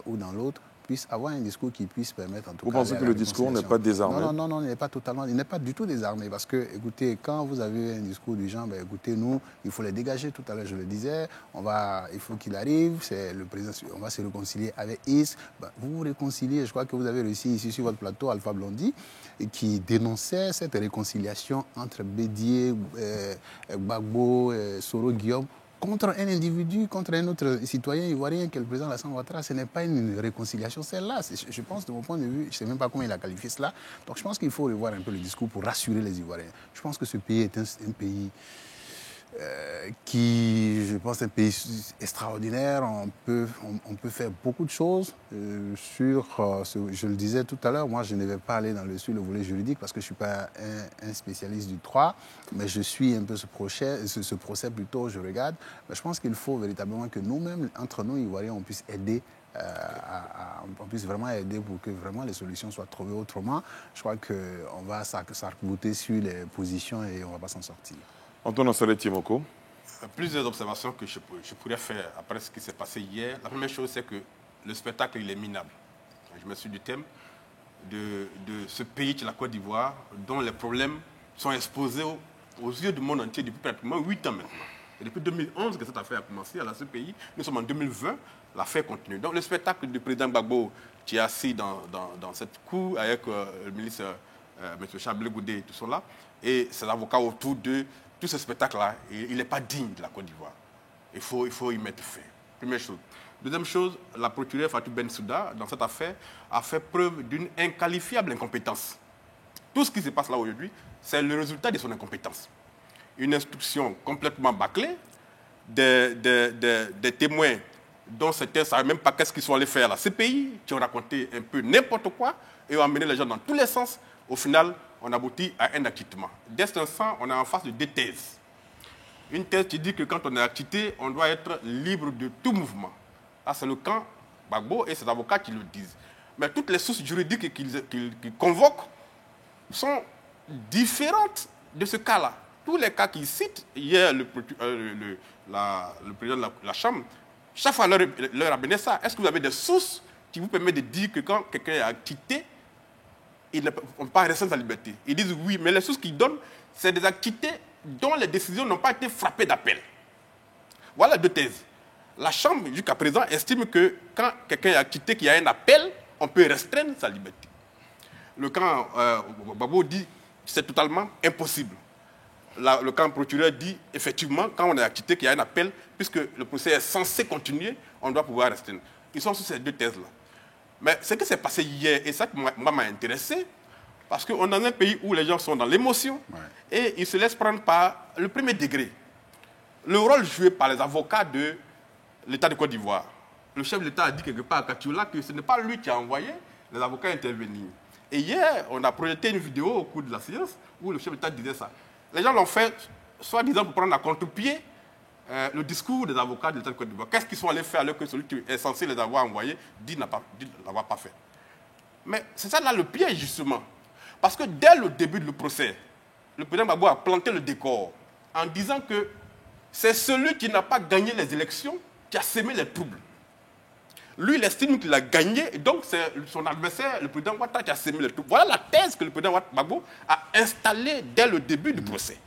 ou dans l'autre puisse avoir un discours qui puisse permettre en tout cas... Vous pensez que le discours n'est pas désarmé? Non, il n'est pas totalement, il n'est pas du tout désarmé, parce que, écoutez, quand vous avez un discours du genre, ben, écoutez, nous, il faut les dégager, tout à l'heure je le disais, il faut qu'il arrive, c'est le président, on va se réconcilier avec Is, ben, vous vous réconciliez, je crois que vous avez réussi ici sur votre plateau, Alpha Blondy, qui dénonçait cette réconciliation entre Bédié, Gbagbo, Soro Guillaume, contre un individu, contre un autre citoyen ivoirien qui est le président Alassane Ouattara. Ce n'est pas une réconciliation, celle-là. Je pense, de mon point de vue, je ne sais même pas comment il a qualifié cela. Donc je pense qu'il faut revoir un peu le discours pour rassurer les Ivoiriens. Je pense que ce pays est un pays je pense, un pays extraordinaire. On peut faire beaucoup de choses je le disais tout à l'heure, moi je ne vais pas aller sur le volet juridique parce que je ne suis pas un spécialiste du droit, mais je suis un peu ce procès plutôt, je regarde. Mais je pense qu'il faut véritablement que nous-mêmes, entre nous Ivoiriens, on puisse aider on puisse vraiment aider pour que vraiment les solutions soient trouvées autrement. Je crois qu'on va s'arc-bouter sur les positions et on ne va pas s'en sortir. Antoine Assalé-Timoko. Plusieurs observations que je pourrais faire après ce qui s'est passé hier. La première chose, c'est que le spectacle, il est minable. Je me suis du thème de ce pays qui est la Côte d'Ivoire, dont les problèmes sont exposés aux yeux du monde entier depuis pratiquement 8 ans maintenant. Et depuis 2011 que cette affaire a commencé à ce pays. Nous sommes en 2020, l'affaire continue. Donc le spectacle du président Gbagbo qui est assis dans cette cour avec le ministre M. Chablé Goudé, tout cela, et ses avocats autour de tout ce spectacle-là, il n'est pas digne de la Côte d'Ivoire. Il faut y mettre fin. Première chose. Deuxième chose, la procureure Fatou Bensouda, dans cette affaire, a fait preuve d'une inqualifiable incompétence. Tout ce qui se passe là aujourd'hui, c'est le résultat de son incompétence. Une instruction complètement bâclée, des témoins dont certains ne savaient même pas qu'est-ce qu'ils sont allés faire à la CPI, qui ont raconté un peu n'importe quoi et ont amené les gens dans tous les sens. Au final, on aboutit à un acquittement. Dès cet instant, on est en face de 2 thèses. Une thèse qui dit que quand on est acquitté, on doit être libre de tout mouvement. Là, c'est le camp Gbagbo et ses avocats qui le disent. Mais toutes les sources juridiques qu'ils convoquent sont différentes de ce cas-là. Tous les cas qu'ils citent, hier, le président de la Chambre, chaque fois leur amenait ça. Est-ce que vous avez des sources qui vous permettent de dire que quand quelqu'un est acquitté, ils ne peuvent pas rester dans sa liberté? Ils disent oui, mais les sources qu'ils donnent, c'est des acquittés dont les décisions n'ont pas été frappées d'appel. Voilà 2 thèses. La Chambre, jusqu'à présent, estime que quand quelqu'un est acquitté, qu'il y a un appel, on peut restreindre sa liberté. Le camp Gbagbo dit que c'est totalement impossible. Le camp procureur dit, effectivement, quand on est acquitté, qu'il y a un appel, puisque le procès est censé continuer, on doit pouvoir restreindre. Ils sont sur ces 2 thèses-là. Mais ce qui s'est passé hier, et ça qui m'a intéressé, parce qu'on est dans un pays où les gens sont dans l'émotion et ils se laissent prendre par le premier degré. Le rôle joué par les avocats de l'État de Côte d'Ivoire. Le chef de l'État a dit quelque part à Katioula que ce n'est pas lui qui a envoyé les avocats intervenir. Et hier, on a projeté une vidéo au cours de la séance où le chef de l'État disait ça. Les gens l'ont fait, soi-disant, pour prendre à contre-pied le discours des avocats de l'État de Côte d'Ivoire. Qu'est-ce qu'ils sont allés faire alors que celui qui est censé les avoir envoyés dit ne l'avoir pas fait. Mais c'est ça là le piège, justement. Parce que dès le début du procès, le président Gbagbo a planté le décor en disant que c'est celui qui n'a pas gagné les élections qui a sémé les troubles. Lui, il estime qu'il a gagné, et donc c'est son adversaire, le président Ouattara, qui a sémé les troubles. Voilà la thèse que le président Gbagbo a installée dès le début du procès.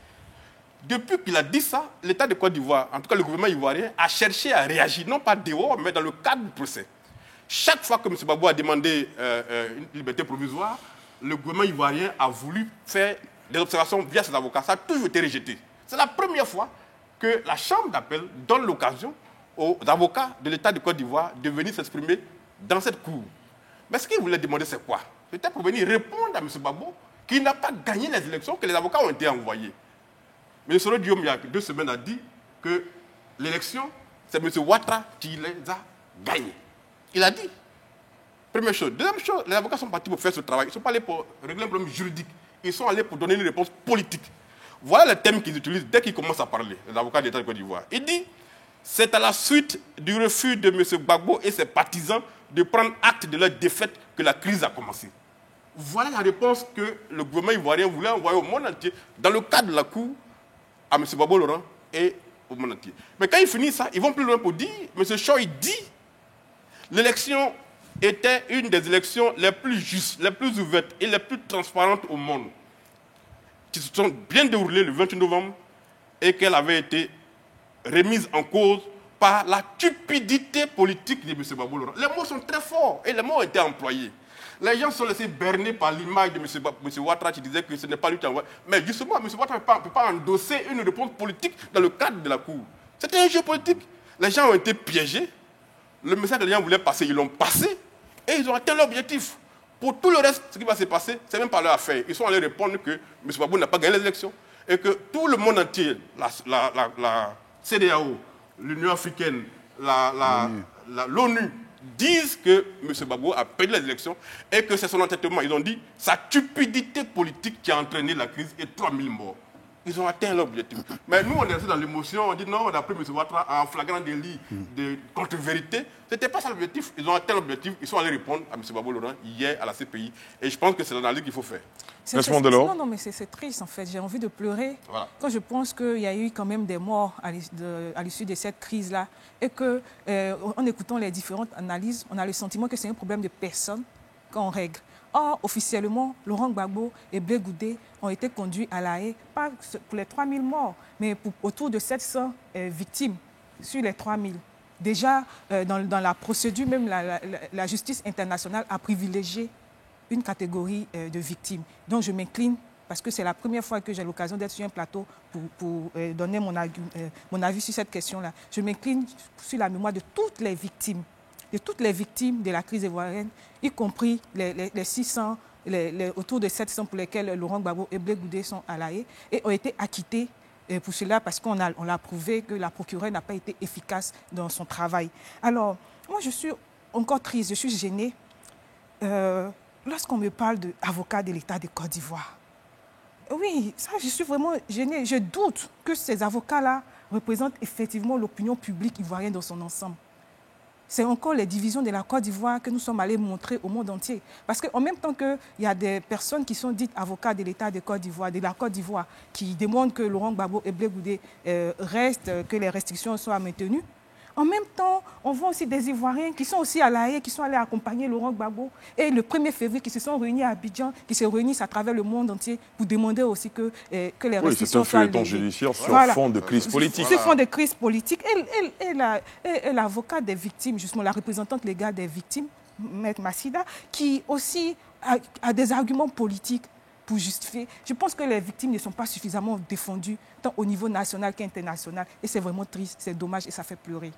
Depuis qu'il a dit ça, l'État de Côte d'Ivoire, en tout cas le gouvernement ivoirien, a cherché à réagir, non pas dehors, mais dans le cadre du procès. Chaque fois que M. Gbagbo a demandé une liberté provisoire, le gouvernement ivoirien a voulu faire des observations via ses avocats. Ça a toujours été rejeté. C'est la première fois que la Chambre d'appel donne l'occasion aux avocats de l'État de Côte d'Ivoire de venir s'exprimer dans cette cour. Mais ce qu'il voulait demander, c'est quoi? C'était pour venir répondre à M. Gbagbo qui n'a pas gagné les élections, que les avocats ont été envoyés. M. Soro Diom, il y a 2 semaines, a dit que l'élection, c'est M. Ouattara qui les a gagnés. Il a dit. Première chose. Deuxième chose, les avocats sont partis pour faire ce travail. Ils ne sont pas allés pour régler un problème juridique. Ils sont allés pour donner une réponse politique. Voilà le thème qu'ils utilisent dès qu'ils commencent à parler, les avocats de l'État de Côte d'Ivoire. Il dit, c'est à la suite du refus de M. Gbagbo et ses partisans de prendre acte de leur défaite que la crise a commencé. Voilà la réponse que le gouvernement ivoirien voulait envoyer au monde entier dans le cadre de la cour à M. Gbagbo Laurent et au monde entier. Mais quand ils finissent ça, ils vont plus loin pour dire, M. Choy dit, l'élection était une des élections les plus justes, les plus ouvertes et les plus transparentes au monde, qui se sont bien déroulées le 28 novembre et qu'elle avait été remise en cause par la cupidité politique de M. Gbagbo Laurent. Les mots sont très forts et les mots ont été employés. Les gens sont laissés berner par l'image de M. Ouattara qui disait que ce n'est pas lui qui a envoyé. Mais justement, M. Ouattara ne peut pas endosser une réponse politique dans le cadre de la Cour. C'était un jeu politique. Les gens ont été piégés. Le message que les gens voulaient passer, ils l'ont passé et ils ont atteint leur objectif. Pour tout le reste, ce qui va se passer, ce n'est même pas leur affaire. Ils sont allés répondre que M. Gbagbo n'a pas gagné les élections et que tout le monde entier, la CEDEAO, l'Union africaine, l'ONU, disent que M. Gbagbo a perdu les élections et que c'est son entêtement. Ils ont dit sa cupidité politique qui a entraîné la crise et 3000 morts. Ils ont atteint leur objectif. Mais nous, on est resté dans l'émotion, on dit non, on a pris M. Ouattara en flagrant délit de contre-vérité. Ce n'était pas ça l'objectif. Ils ont atteint l'objectif. Ils sont allés répondre à M. Gbagbo Laurent hier à la CPI. Et je pense que c'est l'analyse qu'il faut faire. Non, mais c'est triste en fait. J'ai envie de pleurer quand je pense qu'il y a eu quand même des morts à l'issue de cette crise-là et qu'en écoutant les différentes analyses, on a le sentiment que c'est un problème de personne qu'on règle. Or, officiellement, Laurent Gbagbo et Blé Goudé ont été conduits à La Haye, pas pour les 3000 morts, mais pour autour de 700 victimes sur les 3000. Déjà, dans la procédure, même la justice internationale a privilégié une catégorie de victimes. Donc, je m'incline, parce que c'est la première fois que j'ai l'occasion d'être sur un plateau pour donner mon avis sur cette question-là. Je m'incline sur la mémoire de toutes les victimes de la crise ivoirienne, y compris les 600, autour de 700 pour lesquels Laurent Gbagbo et Blé Goudé sont à La Haye et ont été acquittés pour cela parce qu'on a prouvé que la procureure n'a pas été efficace dans son travail. Alors, moi, je suis encore triste, je suis gênée lorsqu'on me parle d'avocat de l'État de Côte d'Ivoire. Oui, ça, je suis vraiment gênée. Je doute que ces avocats-là représentent effectivement l'opinion publique ivoirienne dans son ensemble. C'est encore les divisions de la Côte d'Ivoire que nous sommes allés montrer au monde entier. Parce qu'en même temps qu'il y a des personnes qui sont dites avocats de l'État de la Côte d'Ivoire, qui demandent que Laurent Gbagbo et Blé Goudé restent, que les restrictions soient maintenues, en même temps, on voit aussi des Ivoiriens qui sont aussi à La Haye, qui sont allés accompagner Laurent Gbagbo. Et le 1er février, qui se sont réunis à Abidjan, qui se réunissent à travers le monde entier pour demander aussi que les restrictions soient levées. Oui, c'est un feuilleton judiciaire sur fond de crise politique. Sur fond de crise politique. Et l'avocat des victimes, justement la représentante légale des victimes, Maître Massida, qui aussi a des arguments politiques pour justifier. Je pense que les victimes ne sont pas suffisamment défendues, tant au niveau national qu'international. Et c'est vraiment triste, c'est dommage et ça fait pleurer.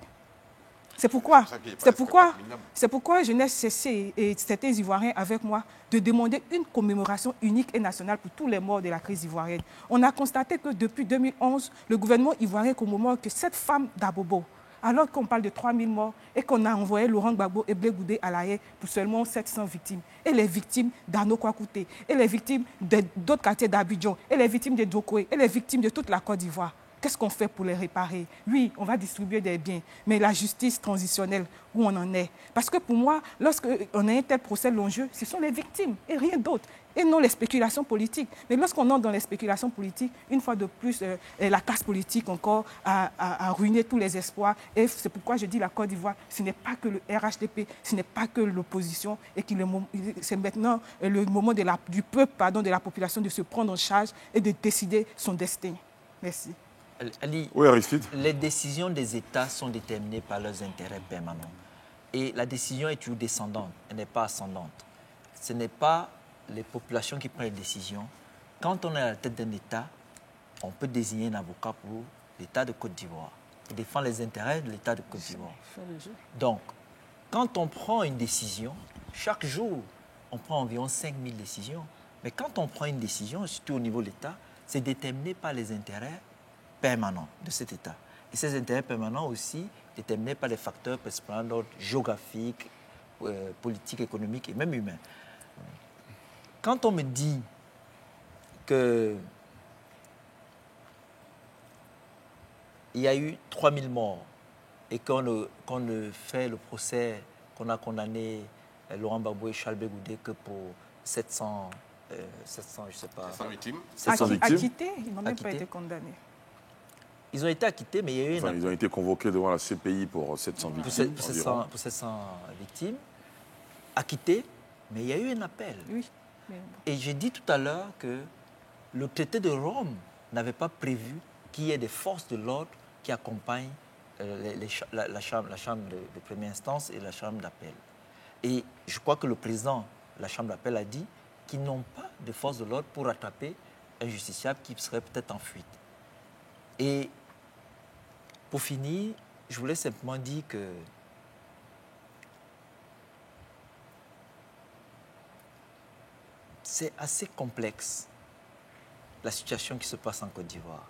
C'est pourquoi je n'ai cessé, et certains Ivoiriens avec moi, de demander une commémoration unique et nationale pour tous les morts de la crise ivoirienne. On a constaté que depuis 2011, le gouvernement ivoirien commémore que cette femme d'Abobo, alors qu'on parle de 3000 morts et qu'on a envoyé Laurent Gbagbo et Blé Goudé à La Haye pour seulement 700 victimes. Et les victimes d'Arnaud Kouakouté, et les victimes d'autres quartiers d'Abidjan, et les victimes de Djokoué, et les victimes de toute la Côte d'Ivoire. Qu'est-ce qu'on fait pour les réparer? Oui, on va distribuer des biens, mais la justice transitionnelle, où on en est? Parce que pour moi, lorsqu'on a un tel procès l'enjeu, ce sont les victimes et rien d'autre, et non les spéculations politiques. Mais lorsqu'on entre dans les spéculations politiques, une fois de plus, la classe politique encore a ruiné tous les espoirs. Et c'est pourquoi je dis la Côte d'Ivoire, ce n'est pas que le RHDP, ce n'est pas que l'opposition, et c'est maintenant le moment du peuple, de la population, de se prendre en charge et de décider son destin. Merci. Ali, oui, Aristide. Les décisions des États sont déterminées par leurs intérêts permanents. Et la décision est toujours descendante, elle n'est pas ascendante. Ce n'est pas les populations qui prennent les décisions. Quand on est à la tête d'un État, on peut désigner un avocat pour l'État de Côte d'Ivoire, pour défendre les intérêts de l'État de Côte d'Ivoire. Donc, quand on prend une décision, chaque jour, on prend environ 5000 décisions. Mais quand on prend une décision, surtout au niveau de l'État, c'est déterminé par les intérêts permanents de cet État. Et ces intérêts permanents aussi déterminés par les facteurs principalement d'ordre géographique, politique, économique et même humain. Quand on me dit qu'il y a eu 3000 morts et qu'on ne fait le procès, qu'on a condamné Laurent Gbagbo et Charles Blé Goudé que pour 700 je sais pas. 700 victimes. 700 victimes. Acquittés, ils n'ont même pas été condamnés. Ils ont été acquittés, mais il y a eu ils ont été convoqués devant la CPI pour 700 victimes. Pour 700 victimes, acquittés, mais il y a eu un appel. Oui. Et j'ai dit tout à l'heure que le traité de Rome n'avait pas prévu qu'il y ait des forces de l'ordre qui accompagnent la chambre de première instance et la chambre d'appel. Et je crois que le président de la chambre d'appel a dit qu'ils n'ont pas de forces de l'ordre pour rattraper un justiciable qui serait peut-être en fuite. Et pour finir, je voulais simplement dire que c'est assez complexe, la situation qui se passe en Côte d'Ivoire.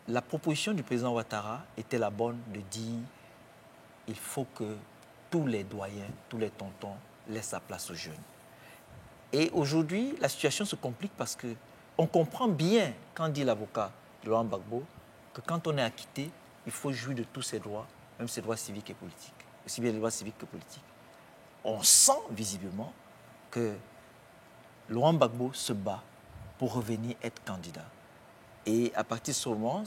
La proposition du président Ouattara était la bonne de dire qu'il faut que tous les doyens, tous les tontons laissent la place aux jeunes. Et aujourd'hui, la situation se complique parce qu'on comprend bien, quand dit l'avocat de Laurent Gbagbo, que quand on est acquitté, il faut jouir de tous ses droits, même ses droits civiques et politiques, aussi bien les droits civiques que politiques. On sent visiblement que Laurent Gbagbo se bat pour revenir être candidat. Et à partir de ce moment,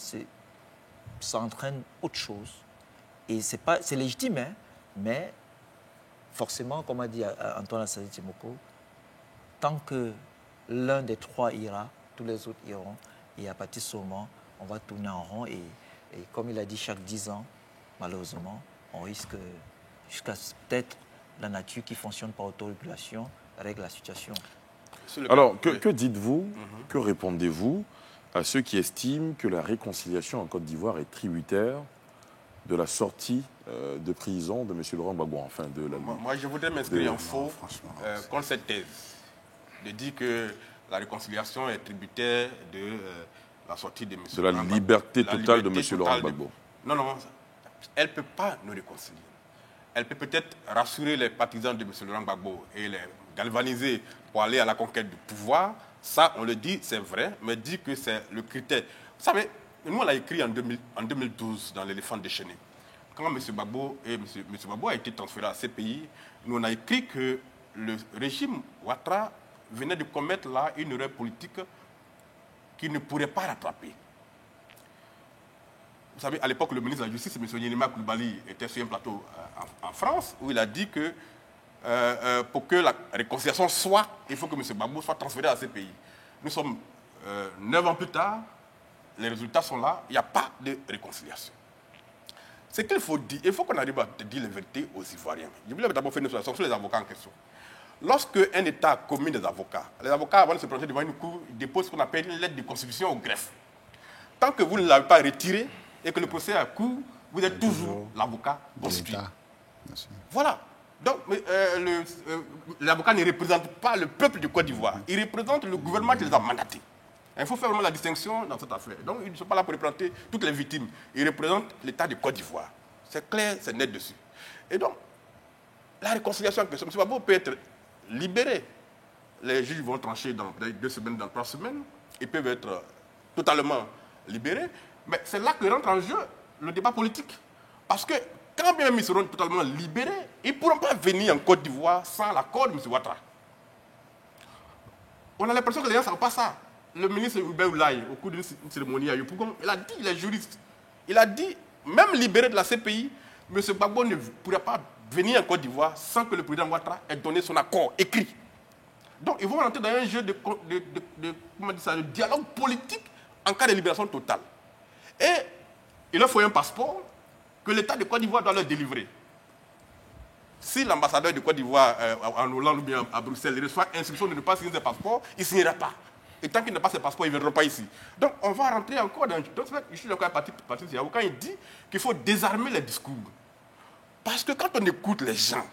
ça entraîne autre chose. Et c'est légitime, hein, mais forcément, comme a dit Antoine Assadi Timoko, tant que l'un des trois ira, tous les autres iront. Et à partir de ce moment, on va tourner en rond. Et comme il a dit, chaque 10 ans, malheureusement, on risque jusqu'à peut-être la nature qui fonctionne par autorégulation règle la situation. Alors, que dites-vous, que répondez-vous à ceux qui estiment que la réconciliation en Côte d'Ivoire est tributaire de la sortie de prison de M. Laurent Gbagbo, enfin de la... Moi, je voudrais m'inscrire en faux contre cette thèse, de dire que la réconciliation est tributaire de la sortie de M. De la liberté totale de M. Laurent Gbagbo. Non, elle ne peut pas nous réconcilier. Elle peut peut-être rassurer les partisans de M. Laurent Gbagbo et les galvaniser pour aller à la conquête du pouvoir. Ça, on le dit, c'est vrai, mais dit que c'est le critère. Vous savez, nous, on l'a écrit en 2012 dans l'Éléphant déchaîné. Quand M. Gbagbo a été transféré à ces pays, nous, on a écrit que le régime Ouattara venait de commettre là une erreur politique qu'il ne pourrait pas rattraper. Vous savez, à l'époque, le ministre de la Justice, M. Yenema Koulibaly, était sur un plateau en France, où il a dit que pour que la réconciliation soit, il faut que M. Gbagbo soit transféré à ces pays. Nous sommes 9 ans plus tard, les résultats sont là, il n'y a pas de réconciliation. Ce qu'il faut dire, il faut qu'on arrive à dire la vérité aux Ivoiriens. Je voulais d'abord faire une observation sur les avocats en question. Lorsque un État commune des avocats, les avocats, avant de se prononcer devant une cour, déposent ce qu'on appelle une lettre de constitution au greffe. Tant que vous ne l'avez pas retirée et que le procès est à court, vous êtes toujours l'avocat constitué. Voilà. Donc, l'avocat ne représente pas le peuple du Côte d'Ivoire. Il représente le gouvernement qui les a mandatés. Il faut faire vraiment la distinction dans cette affaire. Donc, ils ne sont pas là pour représenter toutes les victimes. Ils représentent l'État du Côte d'Ivoire. C'est clair, c'est net dessus. Et donc, la réconciliation en question, M. Gbagbo peut être libéré. Les juges vont trancher dans 2 semaines, dans 3 semaines. Ils peuvent être totalement libérés. Mais c'est là que rentre en jeu le débat politique. Parce que quand bien même ils seront totalement libérés, ils ne pourront pas venir en Côte d'Ivoire sans l'accord de M. Ouattara. On a l'impression que les gens ne savent pas ça. Le ministre Hubert Oulaye, au cours d'une cérémonie à Yopougon, il a dit, il est juriste, il a dit, même libéré de la CPI, M. Gbagbo ne pourrait pas venir en Côte d'Ivoire sans que le président Ouattara ait donné son accord écrit. Donc ils vont rentrer dans un jeu de dialogue politique en cas de libération totale. Et il leur faut un passeport que l'État de Côte d'Ivoire doit leur délivrer. Si l'ambassadeur de Côte d'Ivoire en Hollande ou bien à Bruxelles reçoit instruction de ne pas signer ce passeport, il ne signera pas. Et tant qu'il n'a pas ce passeport, ils ne viendront pas ici. Donc on va rentrer encore dans... Donc je suis d'accord avec Patrice Yao quand il dit qu'il faut désarmer les discours. Parce que quand on écoute les gens,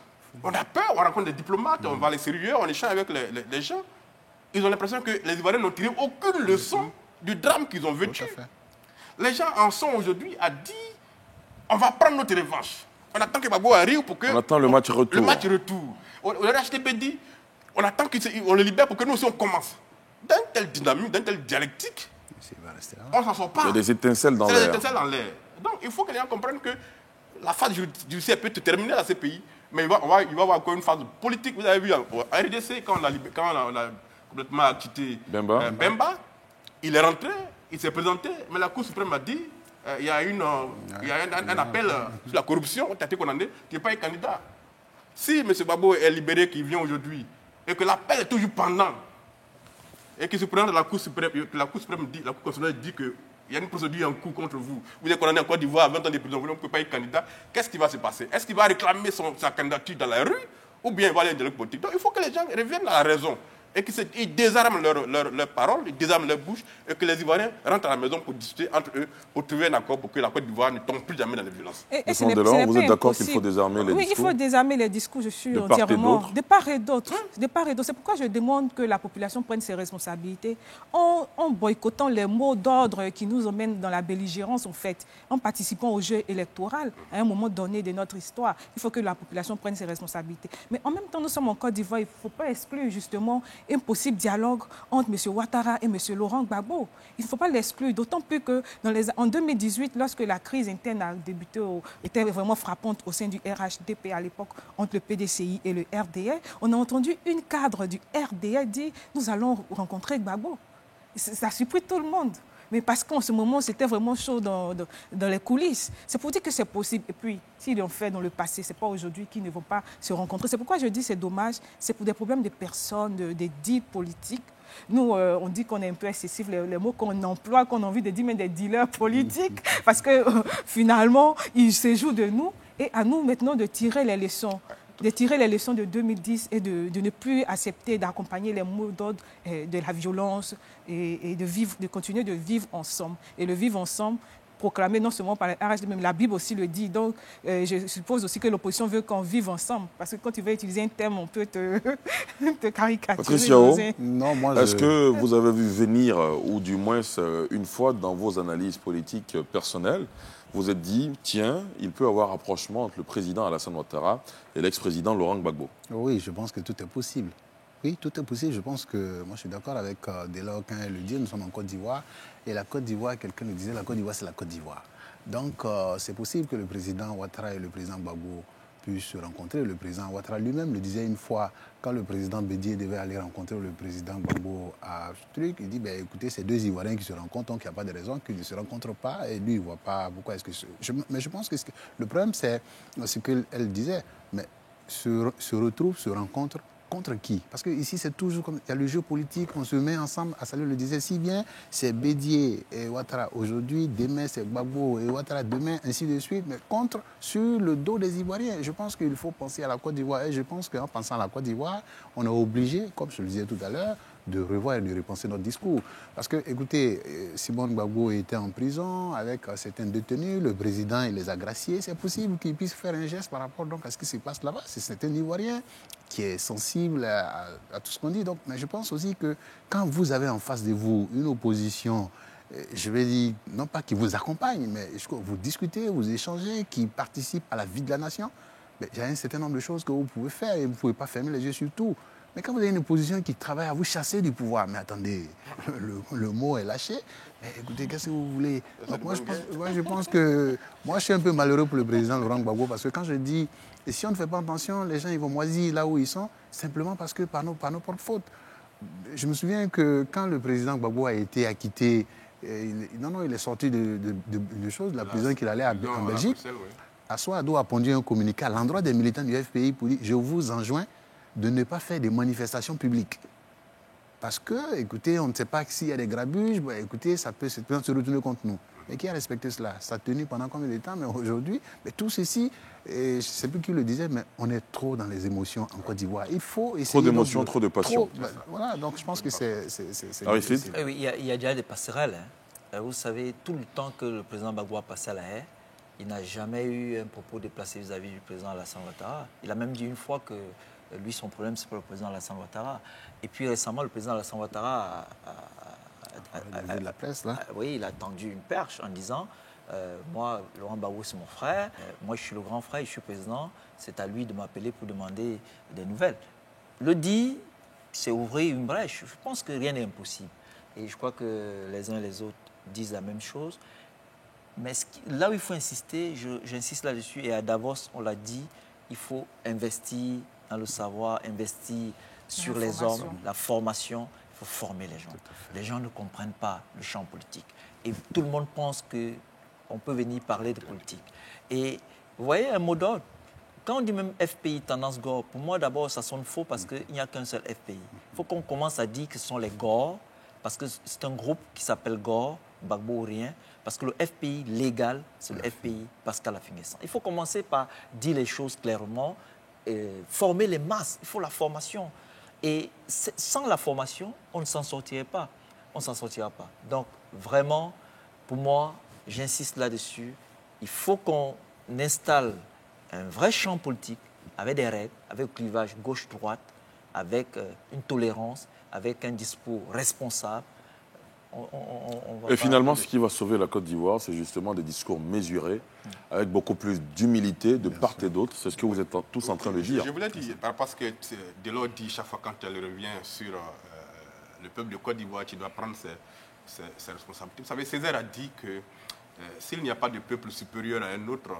on a peur, on rencontre des diplomates, on va les sérieux, on échange avec les gens. Ils ont l'impression que les Ivoiriens n'ont tiré aucune leçon du drame qu'ils ont vécu. Les gens en sont aujourd'hui à dire on va prendre notre revanche. On attend que Gbagbo arrive pour que... On attend le match retour. Le match retour. Le RHDP dit on attend qu'on le libère pour que nous aussi on commence. Dans une telle dynamique, dans une telle dialectique, on ne s'en sort pas. Il y a des étincelles dans l'air. C'est des étincelles dans l'air. Donc il faut que les gens comprennent que la phase judiciaire peut se terminer dans ces pays, mais il va y avoir encore une phase politique. Vous avez vu en RDC, quand on a complètement quitté Bemba, il est rentré, il s'est présenté, mais la Cour suprême a dit il y a un appel sur la corruption, on a été condamné, qui n'est pas un candidat. Si M. Gbagbo est libéré, qui vient aujourd'hui, et que l'appel est toujours pendant, et qu'il se présente à la Cour suprême, que la Cour suprême dit, la Cour constitutionnelle dit qu'il y a une procédure en cours contre vous, vous êtes condamné en Côte d'Ivoire à 20 ans de prison, vous ne pouvez pas être candidat, qu'est-ce qui va se passer? Est-ce qu'il va réclamer sa candidature dans la rue, ou bien il va aller dans le politique? Donc il faut que les gens reviennent à la raison. Et qu'ils désarment leurs paroles, ils désarment leur bouche, et que les Ivoiriens rentrent à la maison pour discuter entre eux, pour trouver un accord pour que la Côte d'Ivoire ne tombe plus jamais dans les violences. Et vous êtes d'accord qu'il faut désarmer les discours? Oui, il faut désarmer les discours, je suis entièrement... De part et d'autre. De part et d'autre. C'est pourquoi je demande que la population prenne ses responsabilités en boycottant les mots d'ordre qui nous emmènent dans la belligérance, en fait, en participant au jeu électoral à un moment donné de notre histoire. Il faut que la population prenne ses responsabilités. Mais en même temps, nous sommes en Côte d'Ivoire, il ne faut pas exclure justement un possible dialogue entre M. Ouattara et M. Laurent Gbagbo. Il ne faut pas l'exclure, d'autant plus que en 2018, lorsque la crise interne a débuté, était vraiment frappante au sein du RHDP à l'époque, entre le PDCI et le RDR, on a entendu une cadre du RDR dire « nous allons rencontrer Gbagbo ». Ça a surpris tout le monde. Mais parce qu'en ce moment, c'était vraiment chaud dans les coulisses. C'est pour dire que c'est possible. Et puis, s'ils l'ont fait dans le passé, ce n'est pas aujourd'hui qu'ils ne vont pas se rencontrer. C'est pourquoi je dis que c'est dommage. C'est pour des problèmes de personnes, des deals politiques. Nous, on dit qu'on est un peu excessif, les mots qu'on emploie, qu'on a envie de dire, mais des dealers politiques. Parce que finalement, ils se jouent de nous. Et à nous maintenant de tirer les leçons. De tirer les leçons de 2010 et de ne plus accepter d'accompagner les mots d'ordre de la violence et de continuer de vivre ensemble. Et le vivre ensemble, proclamé non seulement par les RHD, mais la Bible aussi le dit. Donc, je suppose aussi que l'opposition veut qu'on vive ensemble. Parce que quand tu veux utiliser un terme, on peut te caricaturer. Patrice Yao, est-ce que vous avez vu venir, ou du moins une fois dans vos analyses politiques personnelles, vous êtes dit, tiens, il peut y avoir rapprochement entre le président Alassane Ouattara et l'ex-président Laurent Gbagbo? Oui, je pense que tout est possible. Oui, tout est possible. Je pense que, moi je suis d'accord avec Delors quand elle le dit, nous sommes en Côte d'Ivoire. Et la Côte d'Ivoire, quelqu'un nous disait, la Côte d'Ivoire c'est la Côte d'Ivoire. Donc c'est possible que le président Ouattara et le président Gbagbo puissent se rencontrer. Le président Ouattara lui-même le disait une fois, quand le président Bédié devait aller rencontrer le président Gbagbo à truc, il dit, écoutez, c'est deux Ivoiriens qui se rencontrent, donc il n'y a pas de raison qu'ils ne se rencontrent pas. Et lui, il ne voit pas pourquoi est-ce que... Mais je pense que le problème, c'est ce qu'elle disait, mais se retrouvent, se rencontrent, contre qui? Parce qu'ici, c'est toujours comme... Il y a le jeu politique, on se met ensemble, Assalé le disait si bien, c'est Bédié et Ouattara aujourd'hui, demain c'est Gbagbo et Ouattara demain, ainsi de suite, mais contre, sur le dos des Ivoiriens. Je pense qu'il faut penser à la Côte d'Ivoire. Et je pense qu'en pensant à la Côte d'Ivoire, on est obligé, comme je le disais tout à l'heure, de revoir et de repenser notre discours. Parce que, écoutez, Simone Gbagbo était en prison avec certains détenus, le président il les a graciés, c'est possible qu'il puisse faire un geste par rapport donc, à ce qui se passe là-bas. C'est un Ivoirien qui est sensible à tout ce qu'on dit. Donc, mais je pense aussi que quand vous avez en face de vous une opposition, je vais dire, non pas qui vous accompagne, mais vous discutez, vous échangez, qui participe à la vie de la nation, il y a un certain nombre de choses que vous pouvez faire et vous ne pouvez pas fermer les yeux sur tout. Mais quand vous avez une opposition qui travaille à vous chasser du pouvoir, mais attendez, le mot est lâché, mais écoutez, qu'est-ce que vous voulez? Donc moi, je pense que moi, je suis un peu malheureux pour le président Laurent Gbagbo, parce que quand je dis, et si on ne fait pas attention, les gens ils vont moisir là où ils sont, simplement parce que par nos propres fautes. Je me souviens que quand le président Gbagbo a été acquitté, il est sorti de la prison qu'il allait en Belgique. Assoado a pondu un communiqué à l'endroit des militants du FPI pour dire « Je vous enjoins de ne pas faire des manifestations publiques. » Parce que, écoutez, on ne sait pas s'il y a des grabuges, écoutez, ça peut se retourner contre nous. Mais qui a respecté cela? Ça a tenu pendant combien de temps? Mais aujourd'hui, tout ceci, je ne sais plus qui le disait, mais on est trop dans les émotions en Côte d'Ivoire. Il faut essayer... Trop d'émotions, trop de passion. Voilà, donc je pense que c'est oui, il y a déjà des passerelles. Hein. Vous savez, tout le temps que le président Gbagbo a passé à la haie, il n'a jamais eu un propos déplacé vis-à-vis du président Alassane Ouattara. Il a même dit une fois que lui, son problème, c'est pas le président Alassane Ouattara. Et puis récemment, le président Alassane Ouattara de la presse, là. Oui, il a tendu une perche en disant moi, Laurent Gbagbo, c'est mon frère. Moi, je suis le grand frère, je suis président. C'est à lui de m'appeler pour demander des nouvelles. Le dit, c'est ouvrir une brèche. Je pense que rien n'est impossible. Et je crois que les uns et les autres disent la même chose. Mais là où il faut insister, j'insiste là-dessus, et à Davos, on l'a dit, il faut investir dans le savoir, investir sur les hommes, la formation. Il faut former les gens. Les gens ne comprennent pas le champ politique. Et tout le monde pense qu'on peut venir parler de politique. Et vous voyez, un mot d'ordre. Quand on dit même FPI, tendance Gore, pour moi d'abord, ça sonne faux parce qu'il n'y a qu'un seul FPI. Il faut qu'on commence à dire que ce sont les Gore, parce que c'est un groupe qui s'appelle Gore, Gbagbo ou rien, parce que le FPI légal, c'est le FPI Pascal Affi-N'Guessan. Il faut commencer par dire les choses clairement, former les masses, il faut la formation. Et sans la formation, on ne s'en sortirait pas. On ne s'en sortira pas. Donc, vraiment, pour moi, j'insiste là-dessus, il faut qu'on installe un vrai champ politique avec des règles, avec un clivage gauche-droite, avec une tolérance, avec un discours responsable. Et finalement, ce qui va sauver la Côte d'Ivoire, c'est justement des discours mesurés, avec beaucoup plus d'humilité de part et d'autre. C'est ce que vous êtes tous en train de dire. Je voulais dire, parce que Delors dit chaque fois quand elle revient sur le peuple de Côte d'Ivoire qui doit prendre ses responsabilités. Vous savez, Césaire a dit que s'il n'y a pas de peuple supérieur à un autre,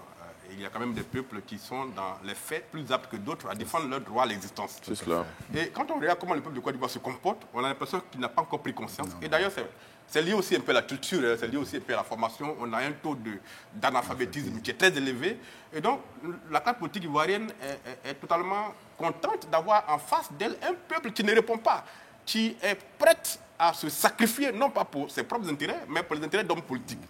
il y a quand même des peuples qui sont dans les faits plus aptes que d'autres à défendre leur droit à l'existence. C'est cela. Et quand on regarde comment le peuple de Côte d'Ivoire se comporte, on a l'impression qu'il n'a pas encore pris conscience. Et d'ailleurs, c'est lié aussi un peu à la culture, c'est lié aussi un peu à la formation. On a un taux d'analphabétisme qui est très élevé. Et donc, la classe politique ivoirienne est totalement contente d'avoir en face d'elle un peuple qui ne répond pas, qui est prête à se sacrifier, non pas pour ses propres intérêts, mais pour les intérêts d'hommes politiques.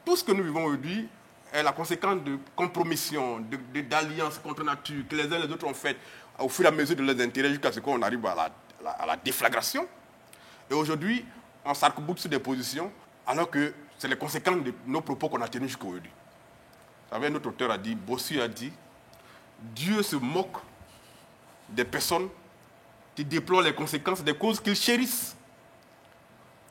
Tout ce que nous vivons aujourd'hui est la conséquence de compromissions, d'alliances contre nature que les uns et les autres ont faites au fur et à mesure de leurs intérêts jusqu'à ce qu'on arrive à la déflagration. Et aujourd'hui, on s'arc-boute sur des positions alors que c'est les conséquences de nos propos qu'on a tenus jusqu'à aujourd'hui. Vous savez, notre auteur a dit, Bossuet a dit, Dieu se moque des personnes qui déplorent les conséquences des causes qu'ils chérissent.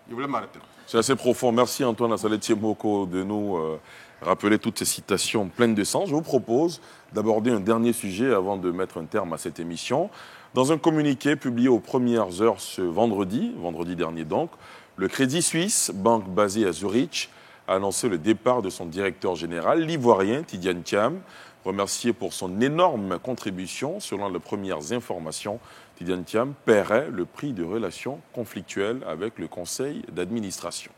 Je voulais m'arrêter là. C'est assez profond. Merci Antoine Assaletier-Moko de nous rappeler toutes ces citations pleines de sens. Je vous propose d'aborder un dernier sujet avant de mettre un terme à cette émission. Dans un communiqué publié aux premières heures ce vendredi dernier donc, le Crédit Suisse, banque basée à Zurich, a annoncé le départ de son directeur général, l'Ivoirien Tidiane Thiam, remercié pour son énorme contribution. Selon les premières informations, Tidiane Thiam paierait le prix de relations conflictuelles avec le conseil d'administration.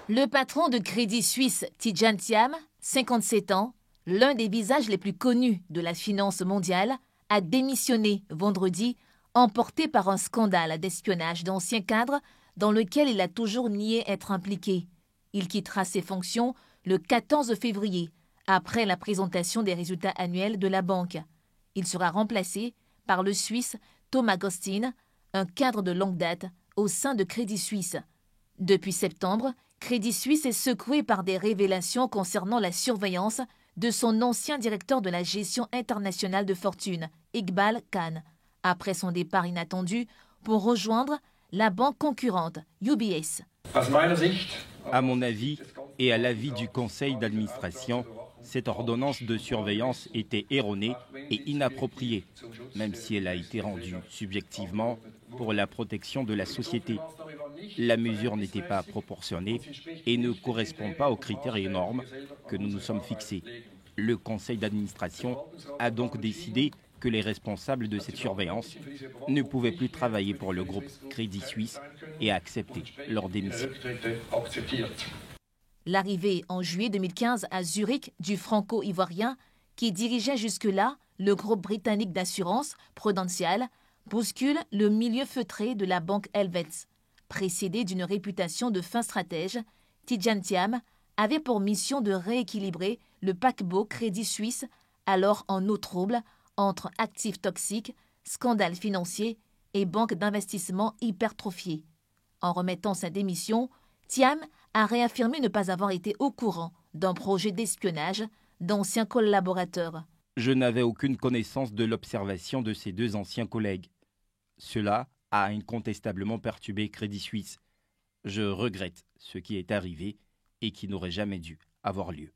Le patron de Crédit Suisse, Tidiane Thiam, 57 ans, l'un des visages les plus connus de la finance mondiale, a démissionné vendredi, emporté par un scandale d'espionnage d'anciens cadres dans lequel il a toujours nié être impliqué. Il quittera ses fonctions le 14 février, après la présentation des résultats annuels de la banque. Il sera remplacé par le Suisse Thomas Gostin, un cadre de longue date au sein de Crédit Suisse. Depuis septembre, Crédit Suisse est secoué par des révélations concernant la surveillance de son ancien directeur de la gestion internationale de fortune, Iqbal Khan, après son départ inattendu pour rejoindre la banque concurrente, UBS. À mon avis et à l'avis du conseil d'administration, cette ordonnance de surveillance était erronée et inappropriée, même si elle a été rendue subjectivement pour la protection de la société. La mesure n'était pas proportionnée et ne correspond pas aux critères et normes que nous nous sommes fixés. Le conseil d'administration a donc décidé que les responsables de cette surveillance ne pouvaient plus travailler pour le groupe Crédit Suisse et a accepté leur démission. L'arrivée en juillet 2015 à Zurich du franco-ivoirien qui dirigeait jusque-là le groupe britannique d'assurance Prudential bouscule le milieu feutré de la banque Helvets. Précédé d'une réputation de fin stratège, Tidjane Thiam avait pour mission de rééquilibrer le paquebot Crédit Suisse, alors en eau trouble entre actifs toxiques, scandales financiers et banques d'investissement hypertrophiées. En remettant sa démission, Thiam a réaffirmé ne pas avoir été au courant d'un projet d'espionnage d'anciens collaborateurs. Je n'avais aucune connaissance de l'observation de ces deux anciens collègues. Cela a incontestablement perturbé Crédit Suisse. Je regrette ce qui est arrivé et qui n'aurait jamais dû avoir lieu.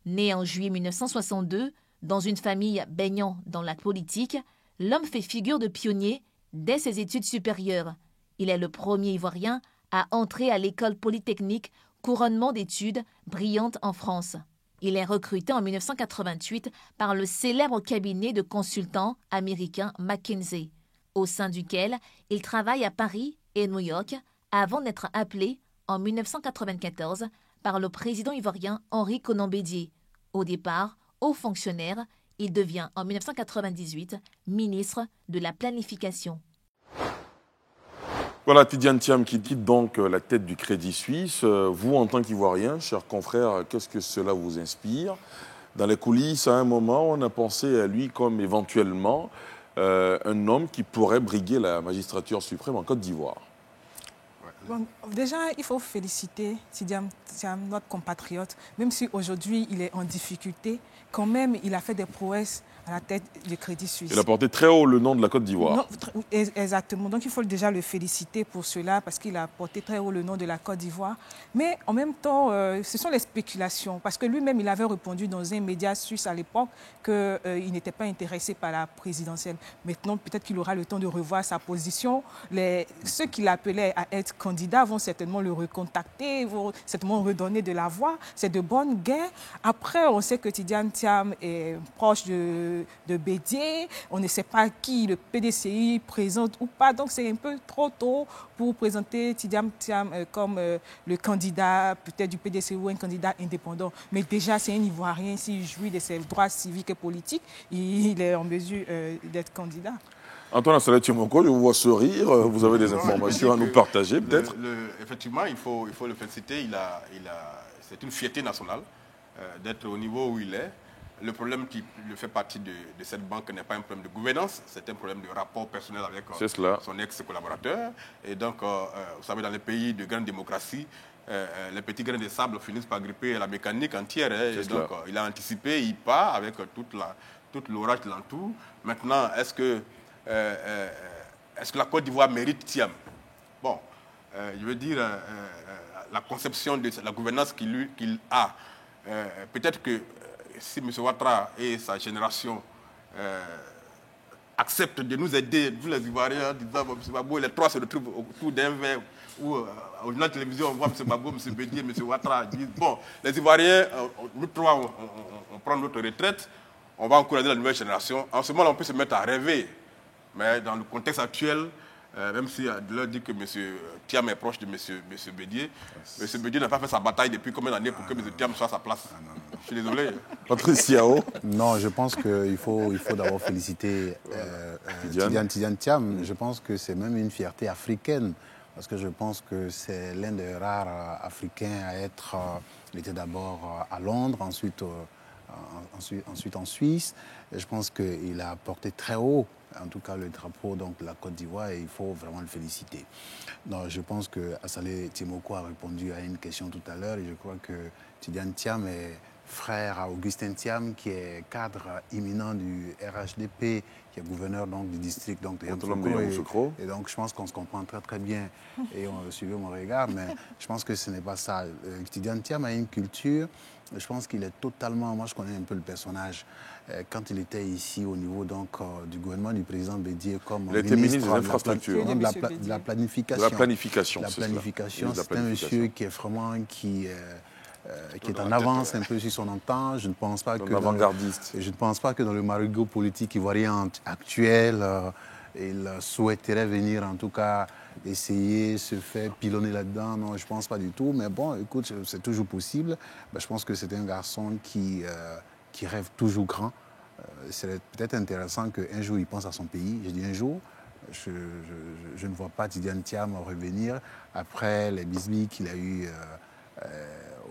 Né en juillet 1962, dans une famille baignant dans la politique, l'homme fait figure de pionnier dès ses études supérieures. Il est le premier Ivoirien à entrer à l'école polytechnique, couronnement d'études brillante en France. Il est recruté en 1988 par le célèbre cabinet de consultants américain McKinsey, au sein duquel il travaille à Paris et New York avant d'être appelé en 1994 par le président ivoirien Henri Konan Bédié. Au départ, haut fonctionnaire, il devient en 1998 ministre de la Planification. Voilà, Tidjane Thiam qui quitte donc la tête du Crédit Suisse. Vous, en tant qu'Ivoirien, chers confrères, qu'est-ce que cela vous inspire? Dans les coulisses, à un moment, on a pensé à lui comme éventuellement un homme qui pourrait briguer la magistrature suprême en Côte d'Ivoire. Bon, déjà, il faut féliciter Tidjane Thiam, notre compatriote. Même si aujourd'hui il est en difficulté, quand même, il a fait des prouesses à la tête du Crédit Suisse. Il a porté très haut le nom de la Côte d'Ivoire. Exactement. Donc, il faut déjà le féliciter pour cela, parce qu'il a porté très haut le nom de la Côte d'Ivoire. Mais en même temps, ce sont les spéculations, parce que lui-même, il avait répondu dans un média suisse à l'époque qu'il n'était pas intéressé par la présidentielle. Maintenant, peut-être qu'il aura le temps de revoir sa position. Ceux qui l'appelaient à être candidat vont certainement le recontacter, vont certainement redonner de la voix. C'est de bonne guerre. Après, on sait que Tidjane Thiam est proche de Bédié. On ne sait pas qui le PDCI présente ou pas. Donc, c'est un peu trop tôt pour présenter Tidjane Thiam comme le candidat peut-être du PDCI ou un candidat indépendant. Mais déjà, c'est un Ivoirien. S'il jouit de ses droits civiques et politiques, il est en mesure d'être candidat. Antoine Assalé-Tchimoko, je vous vois sourire. Vous avez des informations à nous partager, peut-être? Effectivement, il faut le féliciter. C'est une fierté nationale d'être au niveau où il est. Le problème qui fait partie de cette banque n'est pas un problème de gouvernance, c'est un problème de rapport personnel avec son ex-collaborateur. Et donc, vous savez, dans les pays de grande démocratie, les petits grains de sable finissent par gripper la mécanique entière. Et donc, il a anticipé, il part avec toute l'orage qui l'entoure. Maintenant, est-ce que la Côte d'Ivoire mérite Thiam? Bon, je veux dire, la conception de la gouvernance qu'il a, peut-être que si M. Ouattara et sa génération acceptent de nous aider, vous les Ivoiriens, en disant M. Gbagbo, les trois se retrouvent autour d'un verre, ou au journal de télévision, on voit M. Gbagbo, M. Bédié, M. Ouattara, disent, bon, les Ivoiriens, nous trois, on prend notre retraite, on va encourager la nouvelle génération. En ce moment, on peut se mettre à rêver. Mais dans le contexte actuel, même si Adeleur dit que M. Thiam est proche de M. Bédié, M. Bédié n'a pas fait sa bataille depuis combien d'années pour que M. Thiam soit à sa place? Je suis désolé. Non, je pense qu'il faut d'abord féliciter Tidjane Thiam. Je pense que c'est même une fierté africaine, parce que je pense que c'est l'un des rares Africains à être... il était d'abord à Londres, ensuite en Suisse. Et je pense qu'il a porté très haut en tout cas le drapeau donc, de la Côte d'Ivoire et il faut vraiment le féliciter. Non, je pense que Assalé Timoko a répondu à une question tout à l'heure et je crois que Tidiane Thiam est frère à Augustin Thiam qui est cadre imminent du RHDP, qui est gouverneur donc, du district donc, de Yamoussoukro. Et donc je pense qu'on se comprend très très bien et on suivait mon regard, mais je pense que ce n'est pas ça. Tidiane Thiam a une culture, je pense qu'il est totalement, moi je connais un peu le personnage, quand il était ici au niveau donc, du gouvernement du président Bédié comme ministre des infrastructures. De la planification. De la planification, c'est un monsieur qui est vraiment qui est en avance un peu sur son temps. Je ne pense pas que avant-gardiste. Je ne pense pas que dans le marigot politique ivoirien actuel, il souhaiterait venir en tout cas essayer, se faire pilonner là-dedans. Non, je ne pense pas du tout. Mais bon, écoute, c'est toujours possible. Ben, je pense que c'est un garçon qui rêve toujours grand. C'est peut-être intéressant qu'un jour il pense à son pays. Je dis un jour. Je ne vois pas Tidiane Thiam revenir après les bisbilles qu'il a eues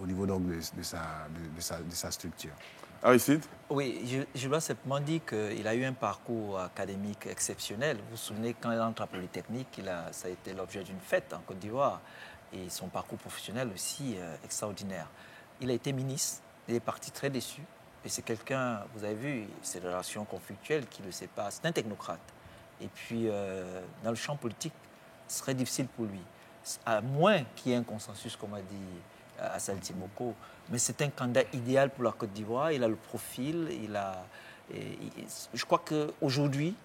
au niveau donc, de sa structure. Aristide ? Oui, je dois simplement dire qu'il a eu un parcours académique exceptionnel. Vous vous souvenez, quand il entre à Polytechnique, ça a été l'objet d'une fête en Côte d'Ivoire. Et son parcours professionnel aussi extraordinaire. Il a été ministre, il est parti très déçu. Et c'est quelqu'un, vous avez vu, c'est des relations conflictuelles qui le séparent. C'est un technocrate. Et puis, dans le champ politique, ce serait difficile pour lui. À moins qu'il y ait un consensus, comme a dit Assalé Timoko. Mais c'est un candidat idéal pour la Côte d'Ivoire. Il a le profil. Je crois qu'aujourd'hui,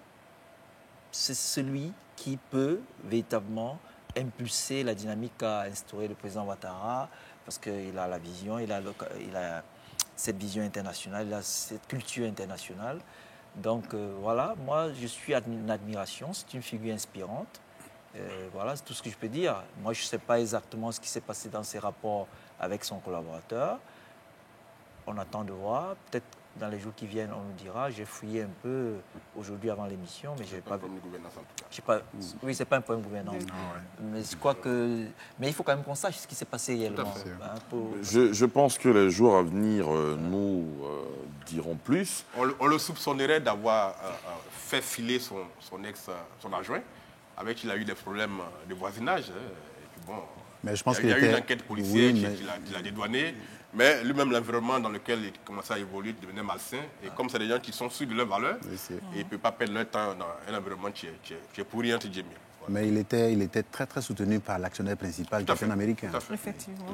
c'est celui qui peut véritablement impulser la dynamique qu'a instaurée le président Ouattara, parce qu'il a la vision, il a cette vision internationale, il a cette culture internationale. Donc voilà, moi je suis en admiration, c'est une figure inspirante. Voilà, c'est tout ce que je peux dire. Moi je ne sais pas exactement ce qui s'est passé dans ses rapports avec son collaborateur. On attend de voir. Peut-être dans les jours qui viennent, on nous dira. J'ai fouillé un peu aujourd'hui avant l'émission, mais je n'ai pas vu. Oui, ce n'est pas un problème de gouvernance. Mais je crois que. Mais il faut quand même qu'on sache ce qui s'est passé réellement. Je pense que les jours à venir nous diront plus. On le soupçonnerait d'avoir fait filer son adjoint, avec qui il a eu des problèmes de voisinage. Et puis bon, mais je pense il y a eu une enquête policière qui l'a dédouané. Mais lui-même, l'environnement dans lequel il commençait à évoluer devenait malsain. Et comme c'est des gens qui sont sûrs de leurs valeurs, ils ne peuvent pas perdre leur temps dans un environnement qui est pourri, entre guillemets. Voilà. Mais il était très, très soutenu par l'actionnaire principal, qui est un Américain. Effectivement.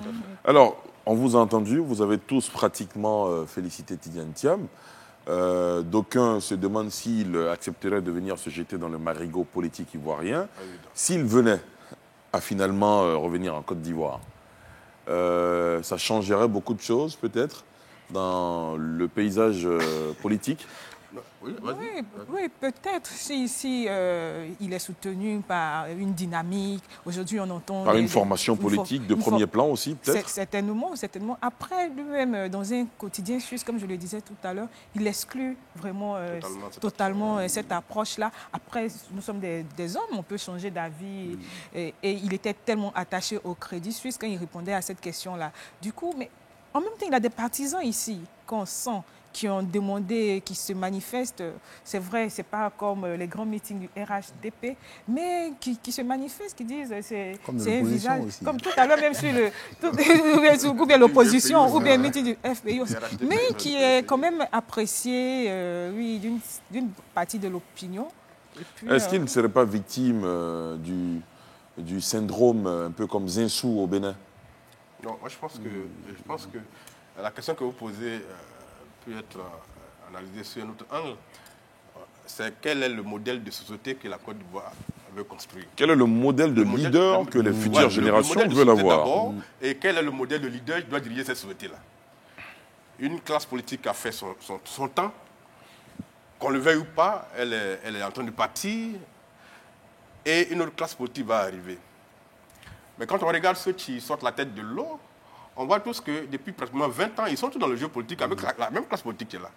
Alors, on vous a entendu, vous avez tous pratiquement félicité Tidiane Thiam. D'aucuns se demandent s'il accepterait de venir se jeter dans le marigot politique ivoirien. S'il venait à finalement revenir en Côte d'Ivoire, ça changerait beaucoup de choses, peut-être, dans le paysage politique. Oui, peut-être si il est soutenu par une dynamique. Aujourd'hui, on entend... Par une formation politique de premier plan aussi, peut-être. Certainement. Après, lui-même, dans un quotidien suisse, comme je le disais tout à l'heure, il exclut vraiment totalement cette approche-là. Après, nous sommes des hommes, on peut changer d'avis. Et il était tellement attaché au Crédit Suisse quand il répondait à cette question-là. Du coup, mais en même temps, il a des partisans ici qu'on sent, qui ont demandé, qui se manifestent. C'est vrai, ce n'est pas comme les grands meetings du RHDP, mais qui se manifestent, qui disent c'est un visage. Aussi. Comme tout à l'heure, même sur ou bien l'opposition, ou bien le meeting du FPI aussi. Mais qui est quand même apprécié d'une partie de l'opinion. Est-ce qu'il ne serait pas victime du syndrome un peu comme Zinsou au Bénin? Non, moi je pense que la question que vous posez peut être analysée sur un autre angle. C'est quel est le modèle de société que la Côte d'Ivoire veut construire. Quel est le modèle de leader que les futures générations veulent avoir? Et quel est le modèle de leader qui doit diriger cette société-là? Une classe politique a fait son temps. Qu'on le veuille ou pas, elle est en train de partir. Et une autre classe politique va arriver. Mais quand on regarde ceux qui sortent la tête de l'eau, on voit tous que depuis pratiquement 20 ans, ils sont tous dans le jeu politique avec la même classe politique qui est là.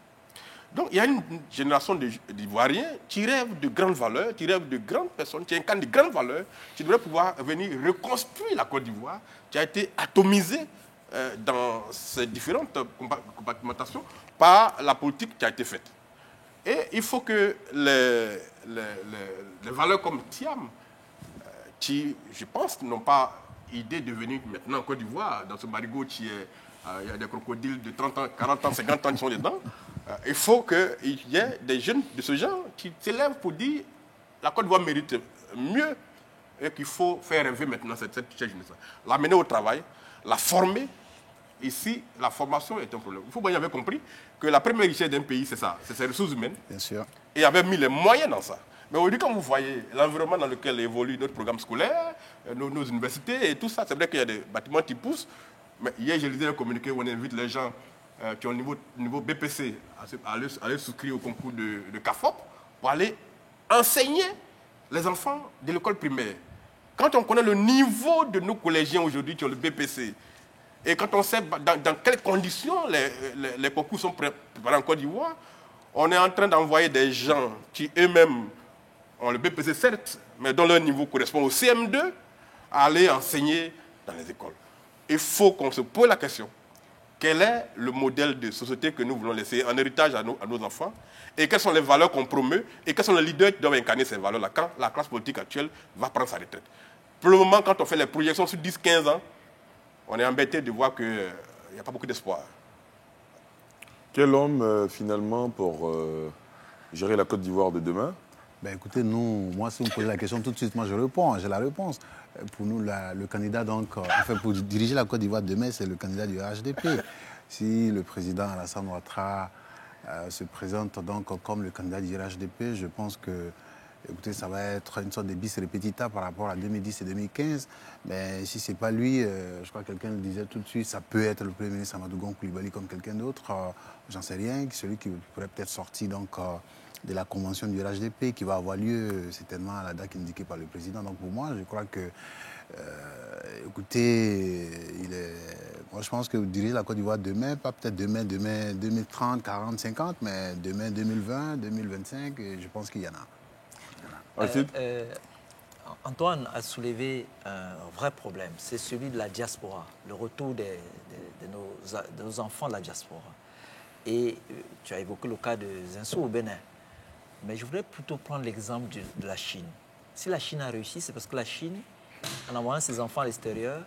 Donc il y a une génération d'Ivoiriens qui rêvent de grandes valeurs, qui rêvent de grandes personnes, qui incarnent de grandes valeurs, qui devraient pouvoir venir reconstruire la Côte d'Ivoire, qui a été atomisée dans ses différentes compartimentations par la politique qui a été faite. Et il faut que les valeurs comme Thiam, qui, je pense, n'ont pas idée de venir maintenant en Côte d'Ivoire, dans ce marigot il y a des crocodiles de 30 ans, 40 ans, 50 ans qui sont dedans. Il faut qu'il y ait des jeunes de ce genre qui s'élèvent pour dire la Côte d'Ivoire mérite mieux et qu'il faut faire rêver maintenant cette jeunesse. L'amener au travail, la former. Ici, la formation est un problème. Il faut bien avoir compris que la première richesse d'un pays, c'est ça, c'est ses ressources humaines. Bien sûr. Et avait mis les moyens dans ça. Mais aujourd'hui, quand vous voyez l'environnement dans lequel évolue notre programme scolaire, nos universités et tout ça, c'est vrai qu'il y a des bâtiments qui poussent. Mais hier, je lisais un communiqué où on invite les gens qui ont le niveau BPC à aller souscrire au concours de CAFOP pour aller enseigner les enfants de l'école primaire. Quand on connaît le niveau de nos collégiens aujourd'hui qui ont le BPC, et quand on sait dans quelles conditions les concours sont préparés en Côte d'Ivoire, on est en train d'envoyer des gens qui eux-mêmes ont le BPC certes, mais dont leur niveau correspond au CM2, à aller enseigner dans les écoles. Il faut qu'on se pose la question. Quel est le modèle de société que nous voulons laisser en héritage à nos enfants? Et quelles sont les valeurs qu'on promeut? Et quels sont les leaders qui doivent incarner ces valeurs-là quand la classe politique actuelle va prendre sa retraite? Pour le moment, quand on fait les projections sur 10-15 ans, on est embêté de voir qu'il n'y a pas beaucoup d'espoir. Quel homme, finalement, pour gérer la Côte d'Ivoire de demain? Ben écoutez, moi, si vous me posez la question tout de suite, moi je réponds, j'ai la réponse. Pour nous, le candidat, donc, enfin, pour diriger la Côte d'Ivoire demain, c'est le candidat du HDP. Si le président Alassane Ouattara se présente donc comme le candidat du HDP, je pense que, écoutez, ça va être une sorte de bis repetita par rapport à 2010 et 2015. Mais si ce n'est pas lui, je crois que quelqu'un le disait tout de suite, ça peut être le Premier ministre Amadou Gon Coulibaly comme quelqu'un d'autre. J'en sais rien, celui qui pourrait peut-être sortir donc, de la convention du RHDP qui va avoir lieu certainement à la date indiquée par le président. Donc pour moi, je crois que, écoutez, moi je pense que vous dirigez la Côte d'Ivoire demain, pas peut-être demain 2030, 40, 50, mais demain 2020, 2025, et je pense qu'il y en a. Antoine a soulevé un vrai problème, c'est celui de la diaspora, le retour de nos enfants de la diaspora. Et tu as évoqué le cas de Zinsou au Bénin. Mais je voudrais plutôt prendre l'exemple de la Chine. Si la Chine a réussi, c'est parce que la Chine, en envoyant ses enfants à l'extérieur,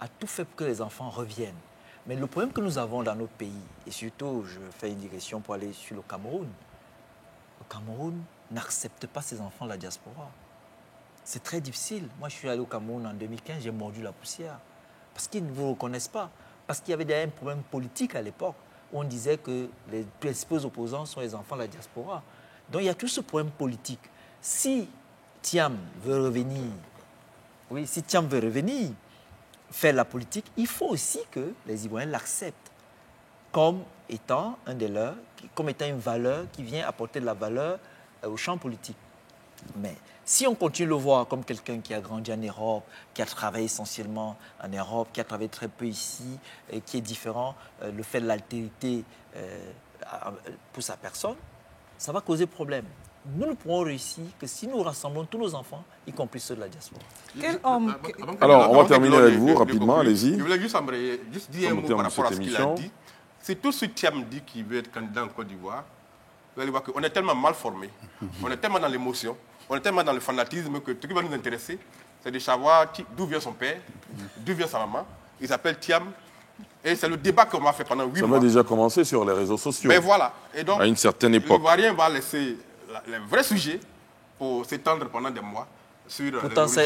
a tout fait pour que les enfants reviennent. Mais le problème que nous avons dans notre pays, et surtout, je fais une digression pour aller sur le Cameroun n'accepte pas ses enfants de la diaspora. C'est très difficile. Moi, je suis allé au Cameroun en 2015, j'ai mordu la poussière. Parce qu'ils ne vous reconnaissent pas. Parce qu'il y avait déjà un problème politique à l'époque, où on disait que les principaux opposants sont les enfants de la diaspora. Donc il y a tout ce problème politique. Si Thiam veut revenir, faire la politique, il faut aussi que les Ivoiriens l'acceptent comme étant un des leurs, comme étant une valeur qui vient apporter de la valeur au champ politique. Mais si on continue de le voir comme quelqu'un qui a grandi en Europe, qui a travaillé essentiellement en Europe, qui a travaillé très peu ici, et qui est différent, le fait de l'altérité pour sa personne, ça va causer problème. Nous ne pourrons réussir que si nous rassemblons tous nos enfants, y compris ceux de la diaspora. Alors, on va terminer avec vous rapidement, allez-y. Je voulais juste dire un mot par rapport à ce qu'il a dit. C'est tout ce Thiam dit qui veut être candidat en Côte d'Ivoire. Vous allez voir qu'on est tellement mal formé, on est tellement dans l'émotion, on est tellement dans le fanatisme que ce qui va nous intéresser, c'est de savoir d'où vient son père, d'où vient sa maman. Il s'appelle Thiam. Et c'est le débat qu'on va faire pendant 8 mois. Ça va déjà commencer sur les réseaux sociaux. Mais voilà. Et donc, à une certaine époque. L'Ivoirien va laisser les vrais sujets pour s'étendre pendant des mois sur pourtant, ça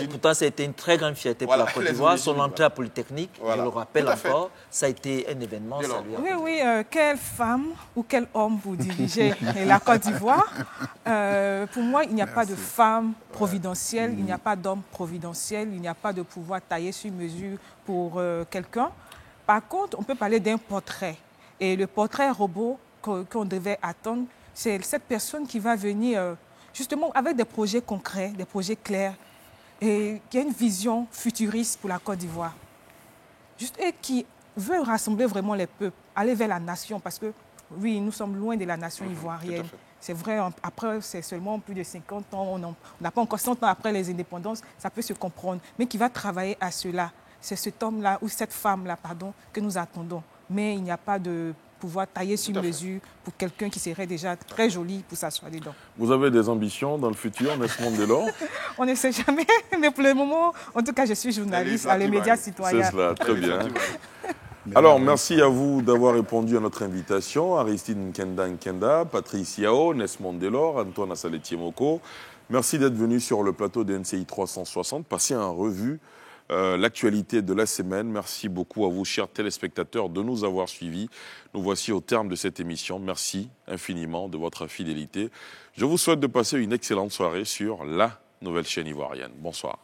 a été une très grande fierté pour la Côte d'Ivoire. Son entrée à Polytechnique, je le rappelle encore, ça a été un événement salué. Oui, quelle femme ou quel homme vous dirigez la Côte d'Ivoire. Pour moi, il n'y a pas de femme providentielle, il n'y a pas d'homme providentiel, il n'y a pas de pouvoir taillé sur mesure pour quelqu'un. Par contre, on peut parler d'un portrait. Et le portrait robot qu'on devait attendre, c'est cette personne qui va venir justement avec des projets concrets, des projets clairs, et qui a une vision futuriste pour la Côte d'Ivoire. Et qui veut rassembler vraiment les peuples, aller vers la nation, parce que oui, nous sommes loin de la nation ivoirienne. C'est vrai, après, c'est seulement plus de 50 ans, on n'a pas encore 100 ans après les indépendances, ça peut se comprendre, mais qui va travailler à cela. C'est cet homme-là, ou cette femme-là, pardon, que nous attendons. Mais il n'y a pas de pouvoir tailler sur mesure pour quelqu'un qui serait déjà très joli pour s'asseoir dedans. Vous avez des ambitions dans le futur, n'est-ce Mondelor? On ne sait jamais, mais pour le moment, en tout cas, je suis journaliste dans les médias citoyens. C'est cela, très bien. Alors, merci à vous d'avoir répondu à notre invitation. Aristide Nkenda, Patrice Yao, Nesmond Delors, Antoine Assaletier-Moko. Merci d'être venu sur le plateau de NCI 360, passer en revue l'actualité de la semaine. Merci beaucoup à vous, chers téléspectateurs, de nous avoir suivis. Nous voici au terme de cette émission. Merci infiniment de votre fidélité. Je vous souhaite de passer une excellente soirée sur la nouvelle chaîne ivoirienne. Bonsoir.